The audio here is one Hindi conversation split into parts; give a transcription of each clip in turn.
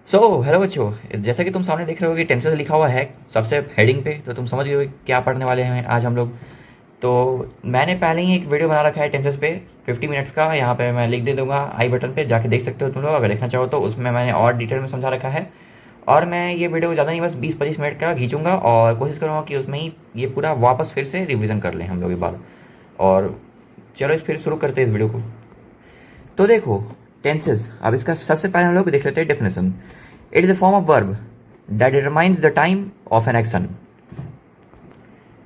हेलो बच्चों, जैसा कि तुम सामने देख रहे हो कि टेंसेस लिखा हुआ है सबसे हेडिंग पे, तो तुम समझ गए हो कि क्या पढ़ने वाले हैं आज हम लोग। तो मैंने पहले ही एक वीडियो बना रखा है टेंसेस पे 50 मिनट्स का। यहाँ पे मैं लिख दे दूंगा आई बटन पे, जाके देख सकते हो तुम लोग अगर देखना चाहो तो। उसमें मैंने और डिटेल में समझा रखा है। और मैं ये वीडियो ज़्यादा नहीं, बस 20-25 मिनट का खींचूंगा और कोशिश करूँगा कि उसमें ही ये पूरा वापस फिर से रिविज़न कर लें हम लोग एक बार। और चलो फिर शुरू करते हैं इस वीडियो को। तो देखो, टेंसेस, अब इसका सबसे पहले हम लोग देख लेते हैं definition. It is a form of verb that determines the time of an action.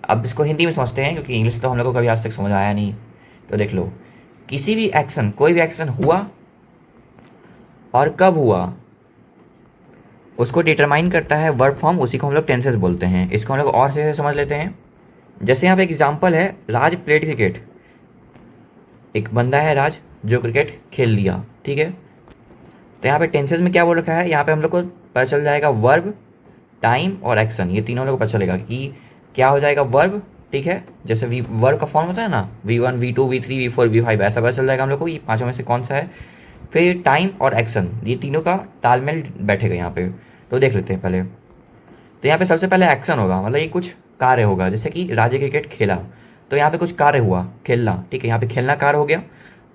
अब इसको हिंदी में समझते हैं क्योंकि इंग्लिश तो हम लोग को कभी आज तक समझ आया नहीं। तो देख लो, किसी भी एक्शन, कोई भी एक्शन हुआ और कब हुआ उसको डिटरमाइन करता है वर्ब फॉर्म, उसी को हम लोग टेंसेस बोलते हैं। इसको हम लोग और से समझ लेते हैं। जैसे यहाँ पे एग्जाम्पल है, राज प्लेड क्रिकेट। एक बंदा है राज जो क्रिकेट खेल लिया, ठीक है। तो यहाँ पे टेंसेस में क्या बोल रखा है, यहाँ पे हम लोग को पता चल जाएगा वर्ब, टाइम और एक्शन, ये तीनों लोग को पता चलेगा कि क्या हो जाएगा वर्ब, ठीक है। जैसे वी वर्ब का फॉर्म होता है ना, V1 V2 V3 V4 V5, ऐसा पता चल जाएगा हम लोग को ये पांचों में से कौन सा है। फिर टाइम और एक्शन, ये तीनों का तालमेल बैठेगा यहाँ पे। तो देख लेते हैं पहले। तो यहाँ पे सबसे पहले एक्शन होगा, मतलब ये कुछ कार्य होगा। जैसे कि राजे क्रिकेट खेला, तो यहाँ पे कुछ कार्य हुआ, खेलना, ठीक है। यहाँ पे खेलना कार्य हो गया।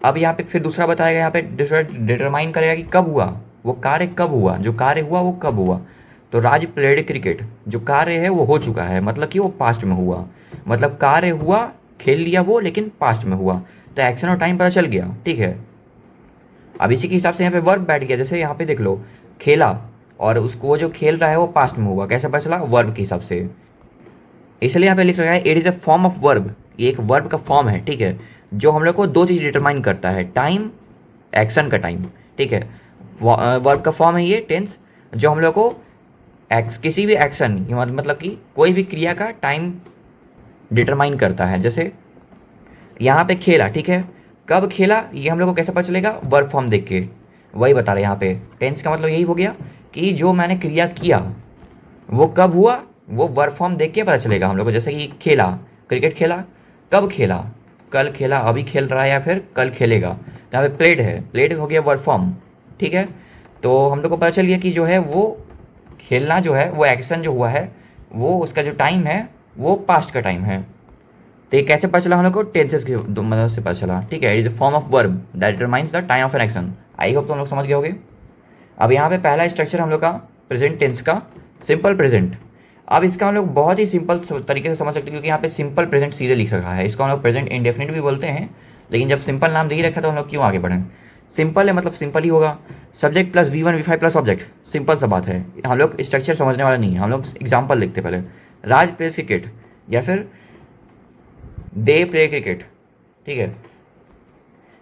अब यहाँ पे फिर दूसरा बताएगा, यहाँ पे दूसरा डिटरमाइन करेगा कि कब हुआ, वो कार्य कब हुआ, जो कार्य हुआ वो कब हुआ। तो राज प्लेड क्रिकेट, जो कार्य है वो हो चुका है, मतलब कि वो पास्ट में हुआ। मतलब कार्य हुआ, खेल लिया वो, लेकिन पास्ट में हुआ। तो एक्शन और टाइम पता चल गया, ठीक है। अब इसी के हिसाब से यहाँ पे वर्ब बैठ गया। जैसे यहाँ पे देख लो, खेला, और उसको वो जो खेल रहा है वो पास्ट में हुआ, कैसे पता चला, वर्ब के हिसाब से। इसलिए यहाँ पे लिख रखा है it is a form of verb, ये एक वर्ब का फॉर्म है, ठीक है। जो हम लोग को दो चीज़ डिटरमाइन करता है, टाइम, एक्शन का टाइम, ठीक है। वर्ब का फॉर्म है ये टेंस, जो हम लोग को किसी भी एक्शन, मतलब कि कोई भी क्रिया का टाइम डिटरमाइन करता है। जैसे यहाँ पे खेला, ठीक है, कब खेला ये हम लोग को कैसे पता चलेगा, वर्ब फॉर्म देख के। वही बता रहे हैं यहाँ पे, टेंस का मतलब यही हो गया कि जो मैंने क्रिया किया वो कब हुआ, वो वर्ब फॉर्म देख के पता चलेगा हम लोग को। जैसे कि खेला, क्रिकेट खेला, कब खेला, कल खेला, अभी खेल रहा है या फिर कल खेलेगा। तो यहाँ पे प्लेड है, प्लेड हो गया वर्ब फॉर्म, ठीक है। तो हम लोग को पता चल गया कि जो है वो खेलना जो है, वो एक्शन जो हुआ है, वो उसका जो टाइम है वो पास्ट का टाइम है। तो ये कैसे पता चला हम लोग को, टेंसेस की मदद से पता चला, ठीक है। Is a form of verb that determines the time of an action. I hope तो हम लोग समझ गए होंगे। अब यहाँ पे पहला स्ट्रक्चर हम लोग का प्रेजेंट टेंस का, सिंपल प्रेजेंट। अब इसका हम लोग बहुत ही सिंपल तरीके से समझ सकते हैं, क्योंकि यहाँ पे सिंपल प्रेजेंट सीधे लिख रखा है। इसको हम लोग प्रेजेंट इंडेफिनिट भी बोलते हैं, लेकिन जब सिंपल नाम दे ही रखा तो हम लोग क्यों आगे बढ़ें। सिंपल है मतलब सिंपल ही होगा। Subject plus V1 V5 plus object, simple सा बात है। हम लोग स्ट्रक्चर समझने वाला नहीं है, हम लोग एग्जाम्पल लिखते पहले। राज प्लेस क्रिकेट, या फिर दे प्ले क्रिकेट, ठीक है।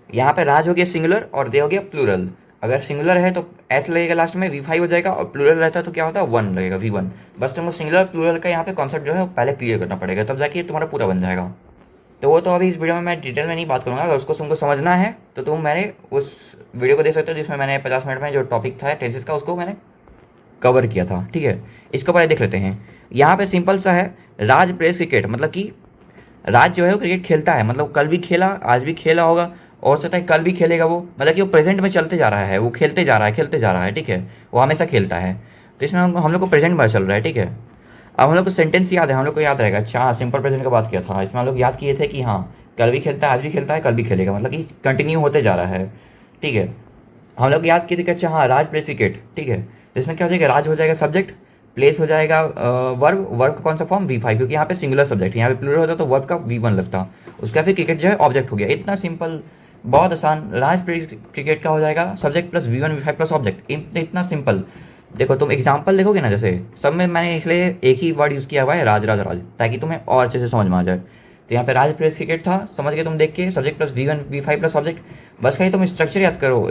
यहाँ पे राज हो गया सिंगुलर और दे हो गया प्लूरल। अगर सिंगुलर है तो एस लगेगा लास्ट में, V5 हो जाएगा, और प्लूरल रहता है तो क्या होता है, 1 लगेगा, V1। बस तुमको सिंगुलर प्लूरल का यहाँ पे कॉन्सेप्ट जो है वो पहले क्लियर करना पड़ेगा, तब जाके तुम्हारा पूरा बन जाएगा। तो वो तो अभी इस वीडियो में मैं डिटेल में नहीं बात करूँगा। अगर उसको तुमको समझना है तो तुम मेरे उस वीडियो को देख सकते हो जिसमें मैंने 50 मिनट में जो टॉपिक था टेंसेस का, उसको मैंने कवर किया था, ठीक है। इसको पहले देख लेते हैं। यहाँ पे सिंपल सा है, राज प्लेस क्रिकेट, मतलब कि राज जो है वो क्रिकेट खेलता है, मतलब कल भी खेला, आज भी खेला होगा, और सकता है कल भी खेलेगा वो, मतलब कि वो प्रेजेंट में चलते जा रहा है, वो खेलते जा रहा है, खेलते जा रहा है, ठीक है। वो हमेशा खेलता है। तो इसमें हम लोग को प्रेजेंट में चल रहा है, ठीक है। अब हम लोग को सेंटेंस याद है, हम लोग को याद रहेगा। अच्छा हाँ, सिंपल प्रेजेंट का बात किया था, इसमें हम लोग याद किए थे कि हाँ कल भी खेलता है, आज भी खेलता है, कल भी खेलेगा, मतलब कि कंटिन्यू होते जा रहा है, ठीक है। हम लोग याद किए थे कि अच्छा हाँ, राज प्लेस क्रिकेट, ठीक है। इसमें क्या हो जाएगा, राज हो जाएगा सब्जेक्ट, प्लेस हो जाएगा वर्ब, वर्ब का कौन सा फॉर्म, V5, क्योंकि यहाँ पे सिंगुलर सब्जेक्ट, यहाँ पे प्लूरल होता तो वर्ब का V1 लगता। उसका फिर क्रिकेट जो है ऑब्जेक्ट हो गया। इतना सिंपल, बहुत आसान। राज प्लेस क्रिकेट का हो जाएगा subject plus V1 V5 plus object, इतना सिंपल। देखो तुम एग्जाम्पल देखोगे ना, जैसे सब में मैंने इसलिए एक ही वर्ड यूज़ किया हुआ है, राज राज राज, ताकि तुम्हें और अच्छे से समझ में आ जाए। तो यहाँ पे राज प्लेस क्रिकेट था, समझ गए तुम देख के, subject plus V1 V5 plus object. बस कहीं तुम स्ट्रक्चर याद करो।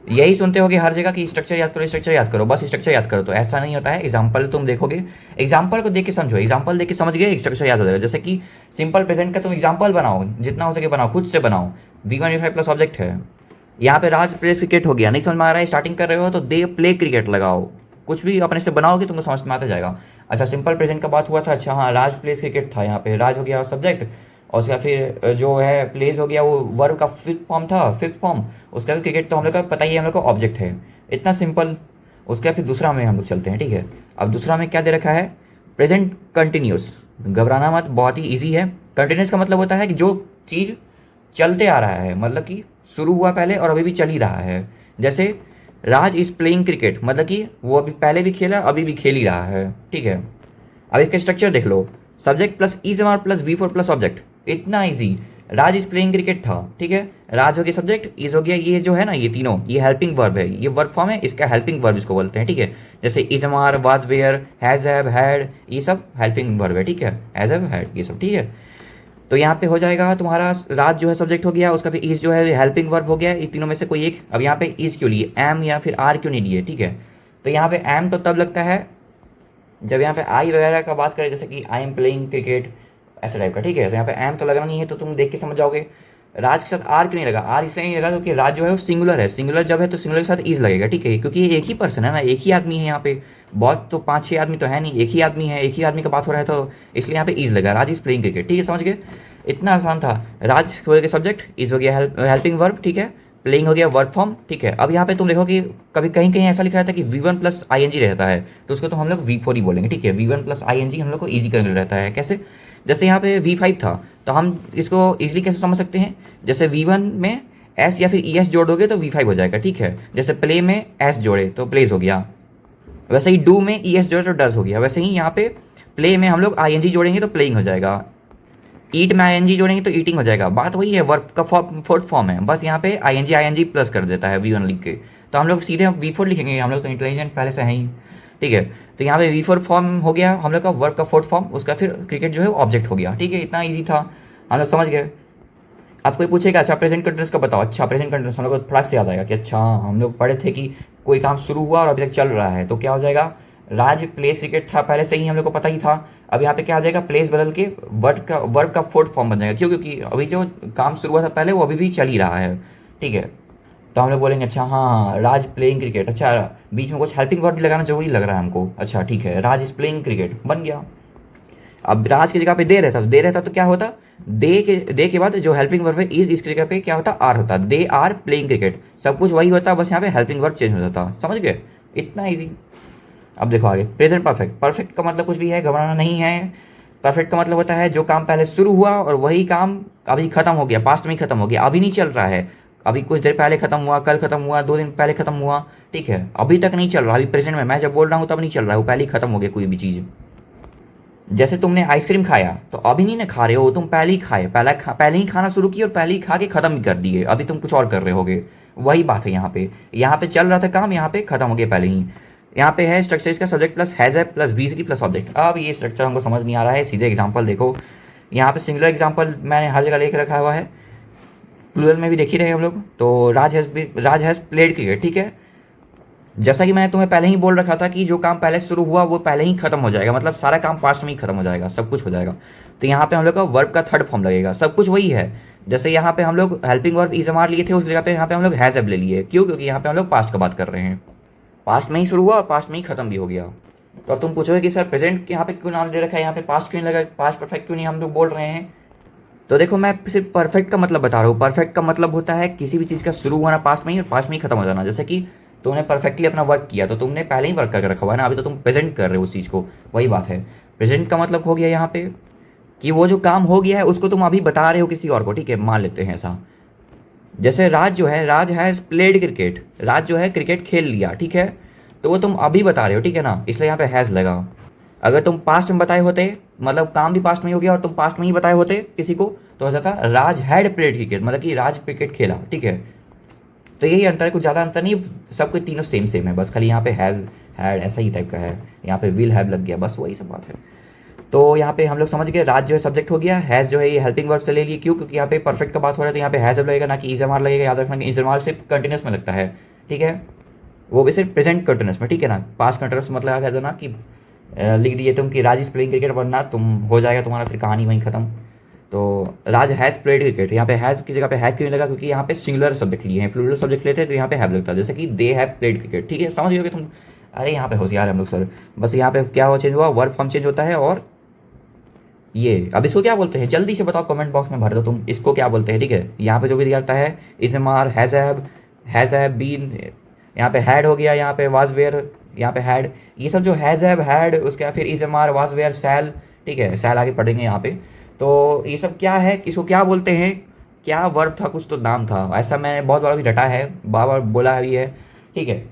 यही सुनते हो कि हर जगह की स्ट्रक्चर याद करो, स्ट्रक्चर याद करो, बस स्ट्रक्चर याद करो, तो ऐसा नहीं होता है। एग्जाम्पल तुम देखोगे, एग्जाम्पल को देख के समझो, एग्जाम्पल देख के समझ गए, स्ट्रक्चर याद हो जाएगा। जैसे कि सिंपल प्रेजेंट का तुम एग्जाम्पल बनाओ, जितना हो सके बनाओ, खुद से बनाओ। V1 V5 प्लस ऑब्जेक्ट है। यहाँ पे राज प्ले क्रिकेट हो गया, नहीं समझ में आ रहा है, स्टार्टिंग कर रहे हो तो दे प्ले क्रिकेट लगाओ। कुछ भी अपने से बनाओगे तुमको समझ में आता जाएगा। अच्छा सिंपल प्रेजेंट का बात हुआ था, अच्छा हाँ, राज प्लेस क्रिकेट था, यहाँ पे राज हो गया सब्जेक्ट, और उसका फिर जो है प्लेस हो गया वो वर्ब का फिफ्थ फॉर्म था, फिफ्थ फॉर्म। उसका भी क्रिकेट तो हम लोग का पता ही है, हम लोग का ऑब्जेक्ट है। इतना सिंपल। उसके बाद फिर दूसरा में हम लोग चलते हैं, ठीक है। अब दूसरा में क्या दे रखा है, प्रेजेंट कंटिन्यूस। घबराना मत, बहुत ही ईजी है। कंटिन्यूस का मतलब होता है कि जो चीज़ चलते आ रहा है, मतलब कि शुरू हुआ पहले और अभी भी चल ही रहा है। जैसे राज इज प्लेइंग क्रिकेट, मतलब कि वो अभी पहले भी खेला, अभी भी खेल ही रहा है, ठीक है। अब इसका स्ट्रक्चर देख लो, subject plus is am are plus V four plus object, इतना easy. Raj is playing cricket था, ठीक है, राज हो गया सब्जेक्ट, इज हो गया, ये जो है ना ये तीनों, ये हेल्पिंग वर्ब है, ये वर्ब फॉर्म है, इसका हेल्पिंग वर्ब इसको बोलते हैं, ठीक है। जैसे is am are, was were, has have, had, ये सब हेल्पिंग वर्ब है, ठीक है, हैज हैव, हैड, ये सब, ठीक है। तो यहाँ पे हो जाएगा तुम्हारा राज जो है सब्जेक्ट हो गया, उसका भी इज जो है हेल्पिंग वर्ब हो गया, ये तीनों में से कोई एक। अब यहाँ पे इज क्यों लिए, एम या फिर आर क्यों नहीं लिए, ठीक है। तो यहाँ पे एम तो तब लगता है जब यहाँ पे आई वगैरह का बात करें, जैसे कि आई एम प्लेइंग क्रिकेट, ऐसा टाइप का, ठीक है। तो यहाँ पे एम तो लगना नहीं है, तो तुम देख के समझ जाओगे। राज के साथ आर क्यों नहीं लगा, आर इसलिए नहीं लगा क्योंकि राज जो है वो सिंगुलर है, सिंगुलर जब है तो सिंगुलर के साथ इज लगेगा, ठीक है, क्योंकि ये एक ही पर्सन है ना, एक ही आदमी है यहाँ पे। बहुत तो 5-6 आदमी तो है नहीं, एक ही आदमी है, एक ही आदमी का बात हो रहा है, तो इसलिए यहाँ पे इज लगा, राज इज प्लेइंग क्रिकेट, ठीक है, समझ गए। इतना आसान था। राज हो गया सब्जेक्ट, इज हो गया हेल्पिंग वर्ब, ठीक है, प्लेइंग हो गया वर्ब फॉर्म, ठीक है। अब यहाँ पे तुम देखो कि कभी कहीं कहीं ऐसा लिखा रहता है कि V1 plus I N G रहता है, तो उसको तो हम लोग V4 ही बोलेंगे, ठीक है। V1 plus I N G हम लोग को ईजी करने रहता है, कैसे, जैसे यहाँ पे V5 था, तो हम इसको ईजिली कैसे समझ सकते हैं, जैसे V1 में एस या फिर ई एस जोड़ोगे तो V5 हो जाएगा, ठीक है। जैसे प्ले में एस जोड़े तो प्लेस हो गया, वैसे ही डू में ई एस जोड़े तो डज हो गया, वैसे ही यहाँ पे प्ले में हम लोग आई एन जी जोड़ेंगे तो प्लेइंग हो जाएगा, ईट में आईएनजी जोड़ेंगे तो ईटिंग हो जाएगा। बात वही है, वर्ब का फोर्थ फॉर्म है, बस यहाँ पे आईएनजी प्लस कर देता है V1 लिख के, तो हम लोग सीधे V4 लिखेंगे, हम लोग तो इंटेलिजेंट पहले से हैं ही, ठीक है। तो यहाँ पे V4 फॉर्म हो गया हम लोग का, वर्ब का फोर्थ फॉर्म, उसका फिर क्रिकेट जो है वो ऑब्जेक्ट हो गया, ठीक है। इतना ईजी था, हम लोग समझ गए। अब कोई पूछेगा अच्छा प्रेजेंट कंटिन्यूस का बताओ, अच्छा प्रेजेंट कंटिन्यूस हम लोग को थोड़ा सा याद आएगा कि अच्छा हम लोग पढ़े थे कि कोई काम शुरू हुआ और अभी तक चल रहा है, तो क्या हो जाएगा, राज प्लेस क्रिकेट था पहले से ही हम लोग को पता ही था। अब यहाँ पे क्या आ जाएगा, प्लेस बदल के वर्ब का फोर्थ फॉर्म बन जाएगा, क्यों, क्योंकि अभी जो काम शुरू हुआ था पहले वो अभी भी चल ही रहा है, ठीक है। तो हम लोग बोलेंगे अच्छा हाँ राज प्लेइंग क्रिकेट, अच्छा बीच में कुछ हेल्पिंग वर्ब भी लगाना जरूरी लग रहा है हमको, अच्छा ठीक है, राज इज प्लेइंग क्रिकेट बन गया। अब राज की जगह पे दे रहता तो क्या होता, दे के बाद जो हेल्पिंग वर्ब है इस जगह पे क्या होता, आर होता, दे आर प्लेइंग क्रिकेट, सब कुछ वही होता, बस यहाँ पे हेल्पिंग वर्ब चेंज हो जाता, समझ गए, इतना ईजी। अब देखो आगे, प्रेजेंट परफेक्ट। परफेक्ट का मतलब कुछ भी है, घबराना नहीं है। परफेक्ट का मतलब होता है जो काम पहले शुरू हुआ और वही काम अभी खत्म हो गया, पास्ट में ही खत्म हो गया, अभी नहीं चल रहा है, अभी कुछ देर पहले खत्म हुआ, कल खत्म हुआ, 2 दिन पहले खत्म हुआ, ठीक है, अभी तक नहीं चल रहा, अभी प्रेजेंट में मैं जब बोल रहा हूँ तब नहीं चल रहा है, वो पहले ही खत्म हो गया कोई भी चीज़। जैसे तुमने आइसक्रीम खाया तो अभी नहीं ना खा रहे हो, तुम पहले ही खाए, पहले ही खाना शुरू किए और पहले ही खा के खत्म भी कर दिए, अभी तुम कुछ और कर रहे होगे, वही बात है यहाँ पे चल रहा था काम, यहाँ पे खत्म हो गया पहले ही। यहाँ पे है स्ट्रक्चर इसका, सब्जेक्ट प्लस हैज है प्लस V3 प्लस ऑब्जेक्ट। अब ये स्ट्रक्चर हमको समझ नहीं आ रहा है, सीधे एग्जांपल देखो, यहाँ पे सिंगुलर एग्जांपल मैंने हर जगह लेकर रखा हुआ है, प्लूरल में भी देख ही रहे हम लोग। तो राज हैज़ प्लेड क्रिकेट, ठीक है। जैसा कि मैंने तुम्हें पहले ही बोल रखा था कि जो काम पहले शुरू हुआ वो पहले ही खत्म हो जाएगा, मतलब सारा काम पास्ट में ही खत्म हो जाएगा, सब कुछ हो जाएगा। तो यहाँ पे हम लोग का वर्ब का थर्ड फॉर्म लगेगा, सब कुछ वही है। जैसे यहाँ पे हम लोग helping verb is am are लिए थे, उस जगह पे यहाँ पे हम लोग हैज़ हैव ले लिए, क्यों, क्योंकि यहाँ पे हम लोग पास्ट का बात कर रहे हैं, पास्ट में ही शुरू हुआ और पास्ट में ही खत्म भी हो गया। तो अब तुम पूछोगे कि सर प्रेजेंट यहाँ पे क्यों नाम दे रखा है, यहाँ पे पास्ट क्यों नहीं लगा, पास्ट परफेक्ट क्यों नहीं हम लोग बोल रहे हैं। तो देखो मैं सिर्फ परफेक्ट का मतलब बता रहा हूँ, परफेक्ट का मतलब होता है किसी भी चीज़ का शुरू होना पास्ट में ही और पास्ट में ही खत्म हो जाना। जैसे कि तुमने परफेक्टली अपना वर्क किया तो तुमने पहले ही वर्क करके रखा हुआ है ना, अभी तो तुम प्रेजेंट कर रहे हो उस चीज़ को, वही बात है। प्रेजेंट का मतलब हो गया यहाँ पे कि वो जो काम हो गया है उसको तुम अभी बता रहे हो किसी और को, ठीक है, मान लेते हैं ऐसा। जैसे राज जो है, Raj has played cricket, Raj जो है क्रिकेट खेल लिया, ठीक है, तो वो तुम अभी बता रहे हो, ठीक है ना, इसलिए यहाँ पे हैज़ लगा। अगर तुम पास्ट में बताए होते, मतलब काम भी पास्ट में ही हो गया और तुम पास्ट में ही बताए होते किसी को, तो हो जाता राज हैड प्लेड क्रिकेट, मतलब कि राज क्रिकेट खेला, ठीक है। तो यही अंतर है, कुछ ज़्यादा अंतर नहीं, सब कुछ तीनों सेम है, बस खाली यहाँ पे हैज़ हैड ऐसा ही टाइप का है, यहाँ पे विल हैव लग गया, बस वही सब बात है। तो यहाँ पे हम लोग समझ गए, राज जो है सब्जेक्ट हो गया, हैज़ जो है ये हेल्पिंग वर्ब से ले लिए, क्यों, क्योंकि यहाँ पे परफेक्ट का बात हो रहा है, तो यहाँ पे हैज़ लगेगा ना कि इज एम आर लगेगा, याद रखना कि इज एम आर सिर्फ कंटिन्यूस में लगता है, ठीक है, वो भी सिर्फ प्रेजेंट कंटिन्यूस में, ठीक है ना। पास्ट कंटिन्यूस मतलब है ना कि लिख दीजिए तुम कि राज इज प्लेइंग क्रिकेट, वरना तुम हो जाएगा तुम्हारा फिर कहानी वहीं खत्म। तो राज हैज़ प्लेड क्रिकेट, यहाँ पे हैज़ की जगह पे हैव क्यों नहीं लगा, क्योंकि यहाँ पे सिंगुलर सब्जेक्ट लिए हैं, प्लूरल सब्जेक्ट लेते हैं तो यहाँ पे हैव लगता है, जैसे कि दे हैव प्लेड क्रिकेट, ठीक है, समझ गए तुम। अरे यहाँ पे होशियार है हम लोग सर, बस यहाँ पे क्या हुआ, चेंज हुआ, वर्ब फॉर्म चेंज होता है। और ये अब इसको क्या बोलते हैं, जल्दी से बताओ, कमेंट बॉक्स में भर दो तुम, इसको क्या बोलते हैं, ठीक है। यहाँ पे जो भी दिखाता है is am are, has have been, यहाँ पे हैड हो गया, यहाँ पे वाज वेयर, यहाँ पे हैड, ये सब जो हैज़ हैव हैड, उसके बाद फिर is am are was were shall, ठीक है, सैल आगे पढ़ेंगे यहाँ पे। तो ये सब क्या है, इसको क्या बोलते हैं, क्या वर्ब था, कुछ तो नाम था ऐसा, मैंने बहुत बार भी रटा है, बार बार बोला भी है, ठीक है।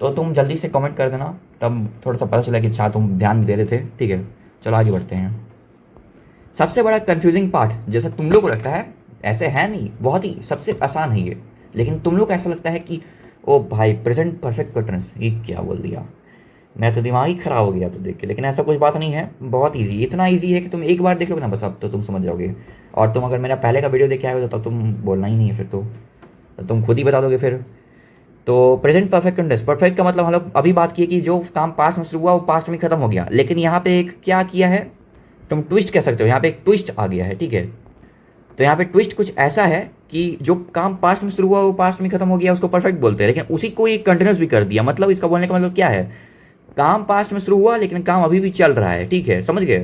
तो तुम जल्दी से कमेंट कर देना, तब थोड़ा सा पता चला कि अच्छा तुम ध्यान भी दे रहे थे, ठीक है। चलो आगे बढ़ते हैं। सबसे बड़ा कंफ्यूजिंग पार्ट, जैसा तुम लोग को लगता है ऐसे है नहीं, बहुत ही सबसे आसान है ये, लेकिन तुम लोग को ऐसा लगता है कि ओ भाई प्रेजेंट परफेक्ट कंटिन्यूअस, ये क्या बोल दिया, मैं तो दिमाग ही खराब हो गया तो देख के। लेकिन ऐसा कुछ बात नहीं है, बहुत ईजी, इतना ईजी है कि तुम एक बार देख लोगे ना बस, अब तो तुम समझ जाओगे। और तुम अगर मेरा पहले का वीडियो देख के आए हो तो तब तुम बोलना ही नहीं है, फिर तो तुम खुद ही बता दोगे फिर। तो प्रेजेंट परफेक्ट कंटिन्यूअस, परफेक्ट का मतलब हम लोग अभी बात किए कि जो काम पास्ट में शुरू हुआ वो पास्ट में खत्म हो गया, लेकिन यहाँ पे एक क्या किया है, तुम ट्विस्ट कह सकते हो, यहाँ पे एक ट्विस्ट आ गया है, ठीक है। तो यहाँ पे ट्विस्ट कुछ ऐसा है कि जो काम पास्ट में शुरू हुआ वो पास्ट में खत्म हो गया, उसको परफेक्ट बोलते हैं, लेकिन उसी को एक कंटिन्यूस भी कर दिया। मतलब इसका बोलने का मतलब क्या है, काम पास्ट में शुरू हुआ लेकिन काम अभी भी चल रहा है, ठीक है, समझ गए।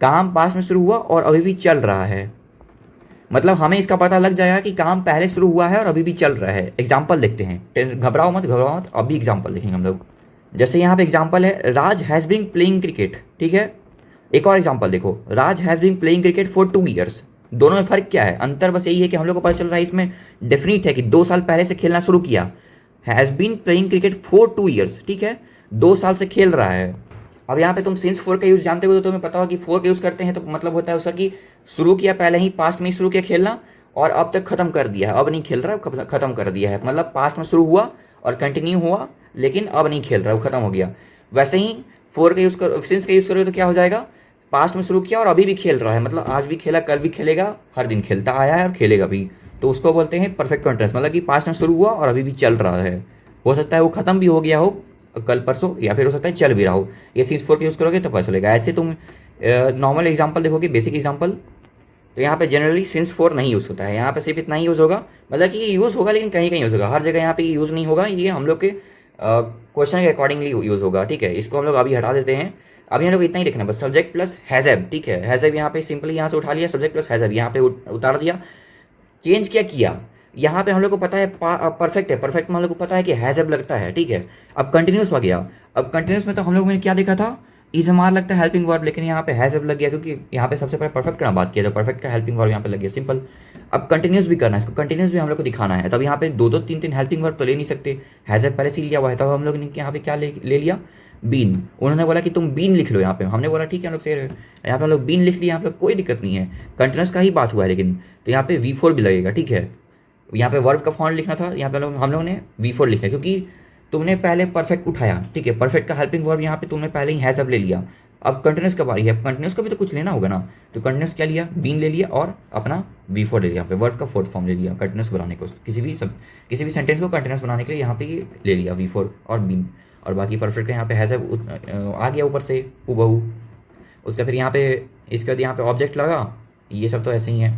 काम पास्ट में शुरू हुआ और अभी भी चल रहा है, मतलब हमें इसका पता लग जाएगा कि काम पहले शुरू हुआ है और अभी भी चल रहा है। एग्जाम्पल देखते हैं, घबराओ मत घबराओ मत, अभी एग्जाम्पल देखेंगे हम लोग। जैसे यहाँ पे एग्जाम्पल है, Raj has been playing cricket, ठीक है। एक और एग्जाम्पल देखो, Raj has been playing cricket for 2 years. दोनों में फ़र्क क्या है, अंतर बस यही है कि हम लोग को पता चल रहा है इसमें डेफिनेट है कि 2 साल पहले से खेलना शुरू किया, has been playing cricket for 2 years, ठीक है, 2 साल से खेल रहा है। अब यहाँ पे तुम सिंस 4 का यूज़ जानते हो तो तुम्हें पता होगा कि 4 का यूज़ करते हैं तो मतलब होता है उसका कि शुरू किया पहले ही, पास्ट में ही शुरू किया खेलना और अब तक खत्म कर दिया है, अब नहीं खेल रहा है, खत्म कर दिया है, मतलब पास्ट में शुरू हुआ और कंटिन्यू हुआ लेकिन अब नहीं खेल रहा है, वो खत्म हो गया। वैसे ही 4 का यूज़ करो, सिंस का यूज़ करोगे तो क्या हो जाएगा, पास्ट में शुरू किया और अभी भी खेल रहा है, मतलब आज भी खेला, कल भी खेलेगा, हर दिन खेलता आया है और खेलेगा भी, तो उसको बोलते हैं परफेक्ट कंटिन्यूअस। मतलब कि पास्ट में शुरू हुआ और अभी भी चल रहा है, हो सकता है वो खत्म भी हो गया हो कल परसों, या फिर हो सकता है चल भी रहा हो। ये सिंस 4 का यूज़ करोगे तो पता चलेगा। ऐसे तुम नॉर्मल एग्जाम्पल देखोगे, बेसिक एग्जाम्पल, तो यहाँ पे जनरली सिंस 4 नहीं यूज़ होता है, यहाँ पे सिर्फ इतना ही यूज़ होगा, मतलब कि ये यूज़ होगा लेकिन कहीं कहीं यूज़ होगा, हर जगह यहाँ पे यूज़ नहीं होगा, ये हम लोग के क्वेश्चन के अकॉर्डिंगली यूज़ होगा, ठीक है। इसको हम लोग अभी हटा देते हैं, अभी हम लोग इतना ही देखना बस, सब्जेक्ट प्लस हैज़ब, ठीक है। हैज़ब यहाँ पे सिंपली यहाँ से उठा लिया, सब्जेक्ट प्लस हैज़ब यहाँ पे उतार दिया। चेंज क्या किया, यहाँ पे हम लोग को पता है परफेक्ट है, परफेक्ट में हम लोग को पता है कि हैज़ब लगता है, ठीक है। अब कंटिन्यूस हो गया, अब कंटिन्यूस में तो हम लोग ने क्या देखा था, इज एम आर लगता है हेल्पिंग वर्ब, लेकिन यहाँ पे हैज़ब लग गया क्योंकि यहाँ पे सबसे पहले परफेक्ट का बात किया, तो परफेक्ट का हेल्पिंग वर्ब यहाँ पे लग गया, सिंपल। अब कंटिन्यूस भी करना है, इसको कंटिन्यूस भी हम लोग को दिखाना है, तब यहाँ पे 2-2 3-3 हेल्पिंग वर्ब तो ले नहीं सकते, हैज़ब पहले से लिया हुआ है, तब हम लोग ने यहाँ पे क्या ले लिया, बीन। उन्होंने बोला कि तुम बीन लिख लो, यहाँ पे हमने बोला ठीक है हम लोग से, यहाँ पे हम लोग बीन लिख लिया, यहाँ पे कोई दिक्कत नहीं है, कंटिन्यूस का ही बात हुआ है, लेकिन तो यहाँ पे V4 भी लगेगा, ठीक है। यहाँ पे वर्ब का फॉर्म लिखना था, यहाँ पे हम लोग ने V4 लिखा क्योंकि तुमने पहले परफेक्ट उठाया, ठीक है, परफेक्ट का हेल्पिंग वर्ब यहाँ पे तुमने पहले ही हैज़ब ले लिया। अब कंटिन्यूस का बारी है, कंटिन्यूस का भी तो कुछ लेना होगा ना, तो कंटिन्यूस क्या लिया, बीन ले लिया और अपना V4 ले लिया, यहाँ पे वर्ब का फोर्थ फॉर्म ले लिया कंटिन्यूस बनाने को, किसी भी सेंटेंस को कंटिन्यूस बनाने के लिए यहाँ पे ले लिया V4 और बीन, और बाकी परफेक्ट का यहाँ पे हैज़ब आ गया ऊपर से हूबहू। उसका फिर यहाँ पे इसके बाद यहाँ पे ऑब्जेक्ट लगा, ये सब तो ऐसे ही है,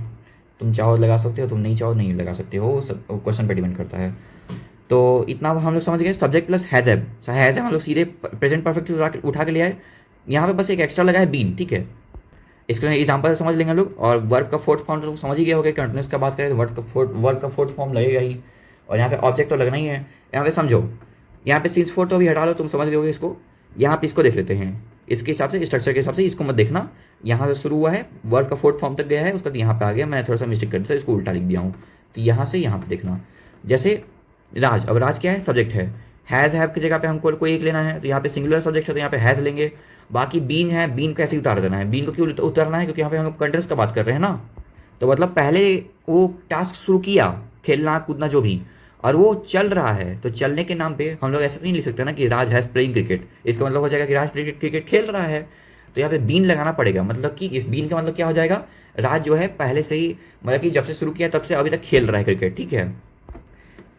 तुम चाहो लगा सकते हो, तुम नहीं चाहो नहीं लगा सकते हो, सब क्वेश्चन पर डिपेंड करता है। तो इतना हम लोग समझ गए, सब्जेक्ट प्लस हैज़ब, हैज़ब हम लोग सीधे प्रेजेंट परफेक्ट उठा के लिया है, यहाँ पे बस एक एक्स्ट्रा लगा है बीन, ठीक है। इसके एग्जाम्पल समझ लेंगे हम लोग, और वर्ब का फोर्थ फॉर्म तो समझ ही गए होगे, कंटिन्यूस का बात करें तो वर्ब का फोर्थ फॉर्म लगेगा ही, और यहाँ पे ऑब्जेक्ट तो लगना ही है। यहाँ पे समझो, यहाँ पे सिंस 4 तो अभी हटा लो, तुम समझ गए इसको। यहाँ पे इसको देख लेते हैं, इसके हिसाब से, स्ट्रक्चर के हिसाब से, इसको मत देखना, यहाँ से शुरू हुआ है, वर्ब का फोर्थ फॉर्म तक गया है, उसका यहाँ पे आ गया, मैंने थोड़ा सा मिस्टेक कर दिया, इसको उल्टा लिख दिया हूँ, तो यहाँ से यहाँ पे देखना। जैसे राज, अब राज क्या है, सब्जेक्ट है, हैज़ हैव की जगह पे हमको कोई एक लेना है, तो यहाँ पे सिंगुलर सब्जेक्ट है तो यहाँ पे हैज़ लेंगे। बाकी बीन है, बीन को ऐसे ही उतार देना है, बीन को क्यों उतारना है, क्योंकि यहाँ पे हम लोग कंटिन्यूस का बात कर रहे हैं ना, तो मतलब पहले वो टास्क शुरू किया, खेलना कूदना जो भी, और वो चल रहा है, तो चलने के नाम पे हम लोग ऐसा नहीं लिख सकते ना कि राज हैज़ प्लेइंग क्रिकेट, इसका मतलब हो जाएगा कि राज क्रिकेट खेल रहा है, तो यहाँ पे बीन लगाना पड़ेगा। मतलब कि इस बीन का मतलब क्या हो जाएगा, राज जो है पहले से ही, मतलब कि जब से शुरू किया तब से अभी तक खेल रहा है क्रिकेट, ठीक है,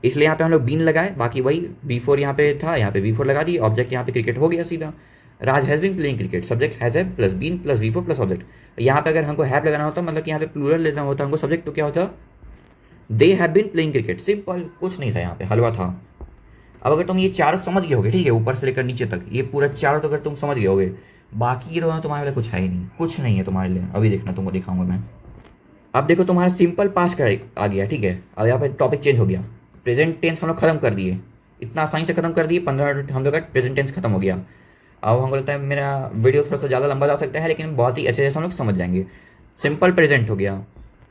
इसलिए यहाँ पे हम लोग बीन लगाए। बाकी वही V4 यहाँ पे था, यहाँ पे V4 लगा दी, ऑब्जेक्ट यहाँ पे क्रिकेट हो गया सीधा, Raj has been playing cricket, subject has have plus been plus V4 plus object. यहाँ पे अगर हमको हैव लगाना होता, मतलब कि यहाँ पे प्लूरल लेना होता हमको सब्जेक्ट, तो क्या होता, they have been playing cricket, simple, कुछ नहीं था यहाँ पे, हलवा था। अब अगर तुम ये चारों समझ गए होगे, ठीक है, ऊपर से लेकर नीचे तक ये पूरा चारों तो अगर तुम समझ गए होगे, बाकी तो तुम्हारे लिए कुछ है ही नहीं, कुछ नहीं है तुम्हारे लिए। अभी देखना, तुमको दिखाऊंगा मैं। अब देखो तुम्हारा सिंपल पास्ट का आ गया, ठीक है। अब यहाँ पे टॉपिक चेंज हो गया, प्रेजेंट टेंस हम लोग खत्म कर दिए, इतना आसानी से खत्म कर दिए, 15 मिनट हम लोग का प्रेजेंट टेंस खत्म हो गया। अब हमको लगता है मेरा वीडियो थोड़ा सा ज़्यादा लंबा जा सकता है, लेकिन बहुत ही अच्छे से हम लोग समझ जाएंगे। सिंपल प्रेजेंट हो गया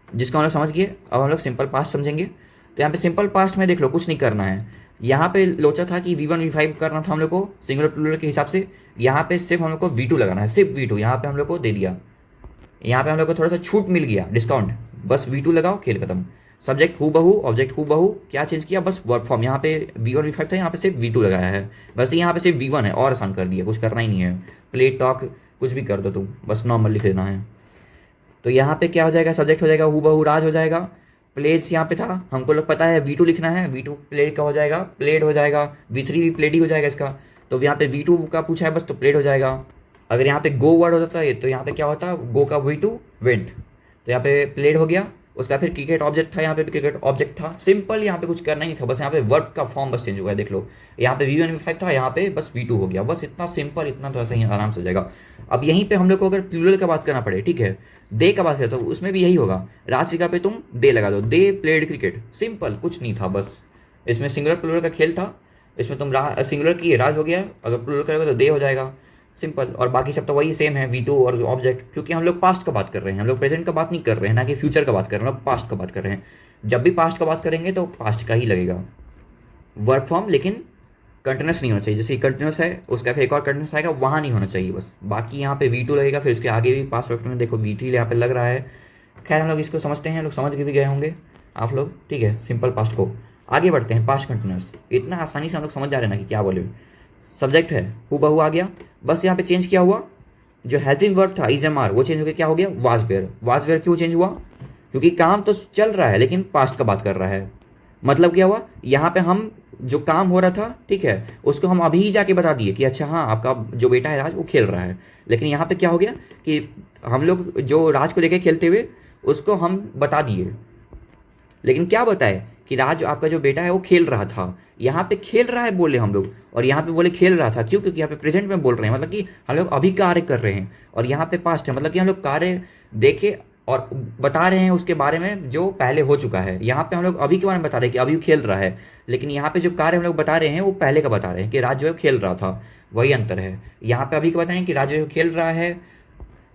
जिसको हम लोग समझ गए। अब हम लोग सिंपल पास्ट समझेंगे। तो यहाँ पे सिंपल पास्ट में देख लो कुछ नहीं करना है। यहाँ पे लोचा था कि V1 V5 करना था हम लोग को सिंगुलर प्लूरल के हिसाब से। यहाँ पे सिर्फ हम लोग को V2 लगाना है, सिर्फ V2 यहाँ पे हम लोग को दे दिया। यहाँ पे हम लोग को थोड़ा सा छूट मिल गया, डिस्काउंट। बस V2 लगाओ, खेल खत्म। सब्जेक्ट हु बहू, ऑब्जेक्ट हु बहू, क्या चेंज किया, बस वर्क फॉर्म। यहाँ पे V1 V5 था, यहाँ पे सिर्फ V2 लगाया है। बस यहाँ पे सिर्फ V1 है, और आसान कर दिया, कुछ करना ही नहीं है। प्ले टॉक कुछ भी कर दो तुम, बस नॉर्मल लिख देना है। तो यहाँ पे क्या हो जाएगा, सब्जेक्ट हो जाएगा हु बहू राज हो जाएगा। प्लेस यहाँ पे था, हमको लोग पता है V2 लिखना है, V2 प्लेड का हो जाएगा, प्लेड हो जाएगा। V3 भी प्लेड ही हो जाएगा इसका। तो यहाँ पे V2 का पूछा है बस, तो प्लेड हो जाएगा। अगर यहाँ पे गो वर्ड होता है तो यहाँ पे क्या होता, गो का V2 वेंट, तो यहाँ पे प्लेड हो गया। उसका फिर क्रिकेट ऑब्जेक्ट था, यहाँ पे भी क्रिकेट ऑब्जेक्ट था। सिंपल, यहाँ पे कुछ करना ही नहीं था, बस यहाँ पे वर्ब का फॉर्म बस चेंज हुआ है। देख लो, यहाँ पे V1 V5 था, यहाँ पे बस V2 हो गया। बस इतना सिंपल, इतना तो ऐसा ही आराम से हो जाएगा। अब यहीं पे हम लोग को अगर प्लूरल का बात करना पड़े, ठीक है, दे का बात करें तो उसमें भी यही होगा। राज की जगह पे तुम दे लगा दो, दे प्लेड क्रिकेट। सिंपल, कुछ नहीं था, बस इसमें सिंगुलर प्लूरल का खेल था। इसमें तुम सिंगुलर की राज हो गया, अगर प्लूरल करोगे तो दे हो जाएगा। सिंपल। और बाकी सब तो वही सेम है, V2 और ऑब्जेक्ट, क्योंकि हम लोग पास्ट का बात कर रहे हैं, हम लोग प्रेजेंट का बात नहीं कर रहे हैं, ना कि फ्यूचर का बात कर रहे हैं, हम लोग पास्ट का बात कर रहे हैं। जब भी पास्ट का बात करेंगे तो पास्ट का ही लगेगा वर्ब फॉर्म, लेकिन कंटिन्यूस नहीं होना चाहिए। जैसे कंटिन्यूस है उसका फिर एक और कंटिन्यूस आएगा, वहाँ नहीं होना चाहिए बस। बाकी यहाँ पे V2 लगेगा, फिर इसके आगे भी पास्ट वर्ब में देखो V3 यहाँ पे लग रहा है। खैर हम लोग इसको समझते हैं, लोग समझ के भी गए होंगे आप लोग, ठीक है। सिंपल पास्ट को आगे बढ़ते हैं, पास्ट कंटिन्यूस। इतना आसानी से हम लोग समझ जा रहे हैं ना कि क्या बोले। सब्जेक्ट है हु बहू आ गया, बस यहाँ पे चेंज किया हुआ। जो हेल्पिंग वर्ब था इज एम आर, वो चेंज हो गया, क्या हो गया, वाज वेयर। वाज वेयर क्यों चेंज हुआ, क्योंकि काम तो चल रहा है लेकिन पास्ट का बात कर रहा है। मतलब क्या हुआ, यहाँ पे हम जो काम हो रहा था, ठीक है, उसको हम अभी ही जाके बता दिए कि अच्छा हाँ आपका जो बेटा है राज वो खेल रहा है। लेकिन यहाँ पे क्या हो गया कि हम लोग जो राज को लेके खेलते हुए उसको हम बता दिए, लेकिन क्या बताए कि राज आपका जो बेटा है वो खेल रहा था। यहाँ पे खेल रहा है बोले हम लोग, और यहाँ पे बोले खेल रहा था, क्यों, क्योंकि यहाँ पे प्रेजेंट में बोल रहे हैं, मतलब कि हम लोग अभी कार्य कर रहे हैं। और यहाँ पे पास्ट है, मतलब कि हम लोग कार्य देखे और बता रहे हैं उसके बारे में जो पहले हो चुका है। यहाँ पे हम लोग अभी के बारे में बता रहे हैं कि अभी खेल रहा है, लेकिन यहाँ पे जो कार्य हम लोग बता रहे हैं वो पहले का बता रहे हैं कि राज जो है खेल रहा था। वही अंतर है। यहाँ पे अभी का बताएं कि राज जो है खेल रहा है,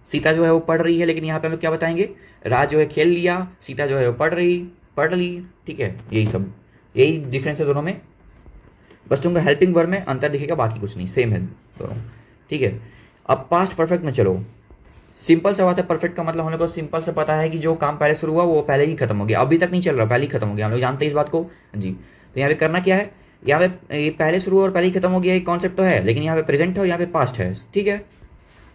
सीता जो है वो पढ़ रही है, लेकिन यहाँ पे हम लोग क्या बताएंगे, राज जो है खेल लिया, सीता जो है वो पढ़ ली, ठीक है। यही सब, यही डिफरेंस है दोनों में। बस तुमको हेल्पिंग वर्ब में अंतर दिखेगा, बाकी कुछ नहीं, सेम है दोनों, ठीक है। अब पास्ट परफेक्ट में चलो। सिंपल सा बात है, परफेक्ट का मतलब हम लोग को सिंपल से पता है कि जो काम पहले शुरू हुआ वो पहले ही खत्म हो गया, अभी तक नहीं चल रहा, पहले ही खत्म हो गया, हम लोग जानते हैं इस बात को जी। तो यहाँ पे करना क्या है, यहाँ पे ये पहले शुरू हुआ और पहले ही खत्म हो गया, एक कॉन्सेप्ट तो है, लेकिन यहाँ पे प्रेजेंट है और यहाँ पे पास्ट है, ठीक है।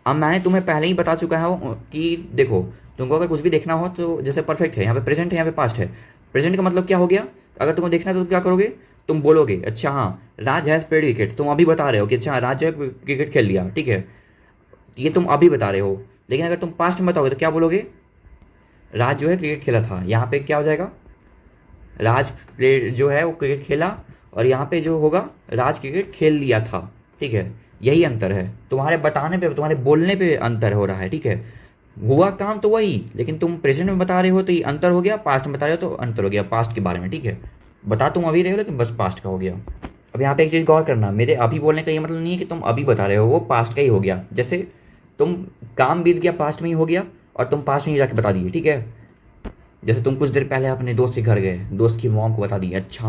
अब मैंने तुम्हें पहले ही बता चुका है कि देखो, तुमको अगर कुछ भी देखना हो तो जैसे परफेक्ट है, यहाँ पे प्रेजेंट है, यहाँ पे पास्ट है। प्रेजेंट का मतलब क्या हो गया, अगर तुमको देखना है तो तुम क्या करोगे, तुम बोलोगे अच्छा हाँ राज हैज़ प्लेड क्रिकेट, तुम अभी बता रहे हो कि अच्छा राज जो है क्रिकेट खेल लिया, ठीक है, ये तुम अभी बता रहे हो। लेकिन अगर तुम पास्ट में बताओगे तो क्या बोलोगे, राज जो है क्रिकेट खेला था। यहाँ पे क्या हो जाएगा, राज प्ले जो है वो क्रिकेट खेला, और यहाँ पे जो होगा राज क्रिकेट खेल लिया था, ठीक है। यही अंतर है, तुम्हारे बताने पे, तुम्हारे बोलने पे अंतर हो रहा है, ठीक है। हुआ काम तो वही, लेकिन तुम प्रेजेंट में बता रहे हो तो ये अंतर हो गया, पास्ट में बता रहे हो तो अंतर हो गया पास्ट के बारे में, ठीक है। बता तुम अभी रहे हो लेकिन बस पास्ट का हो गया। अब यहाँ पे एक चीज़ गौर करना, मेरे अभी बोलने का ये मतलब नहीं है कि तुम अभी बता रहे हो, वो पास्ट का ही हो गया। जैसे तुम काम बीत गया, पास्ट में ही हो गया, और तुम पास्ट में ही जाके बता दिए, ठीक है। जैसे तुम कुछ देर पहले अपने दोस्त के घर गए, दोस्त की मॉम को बता दिया, अच्छा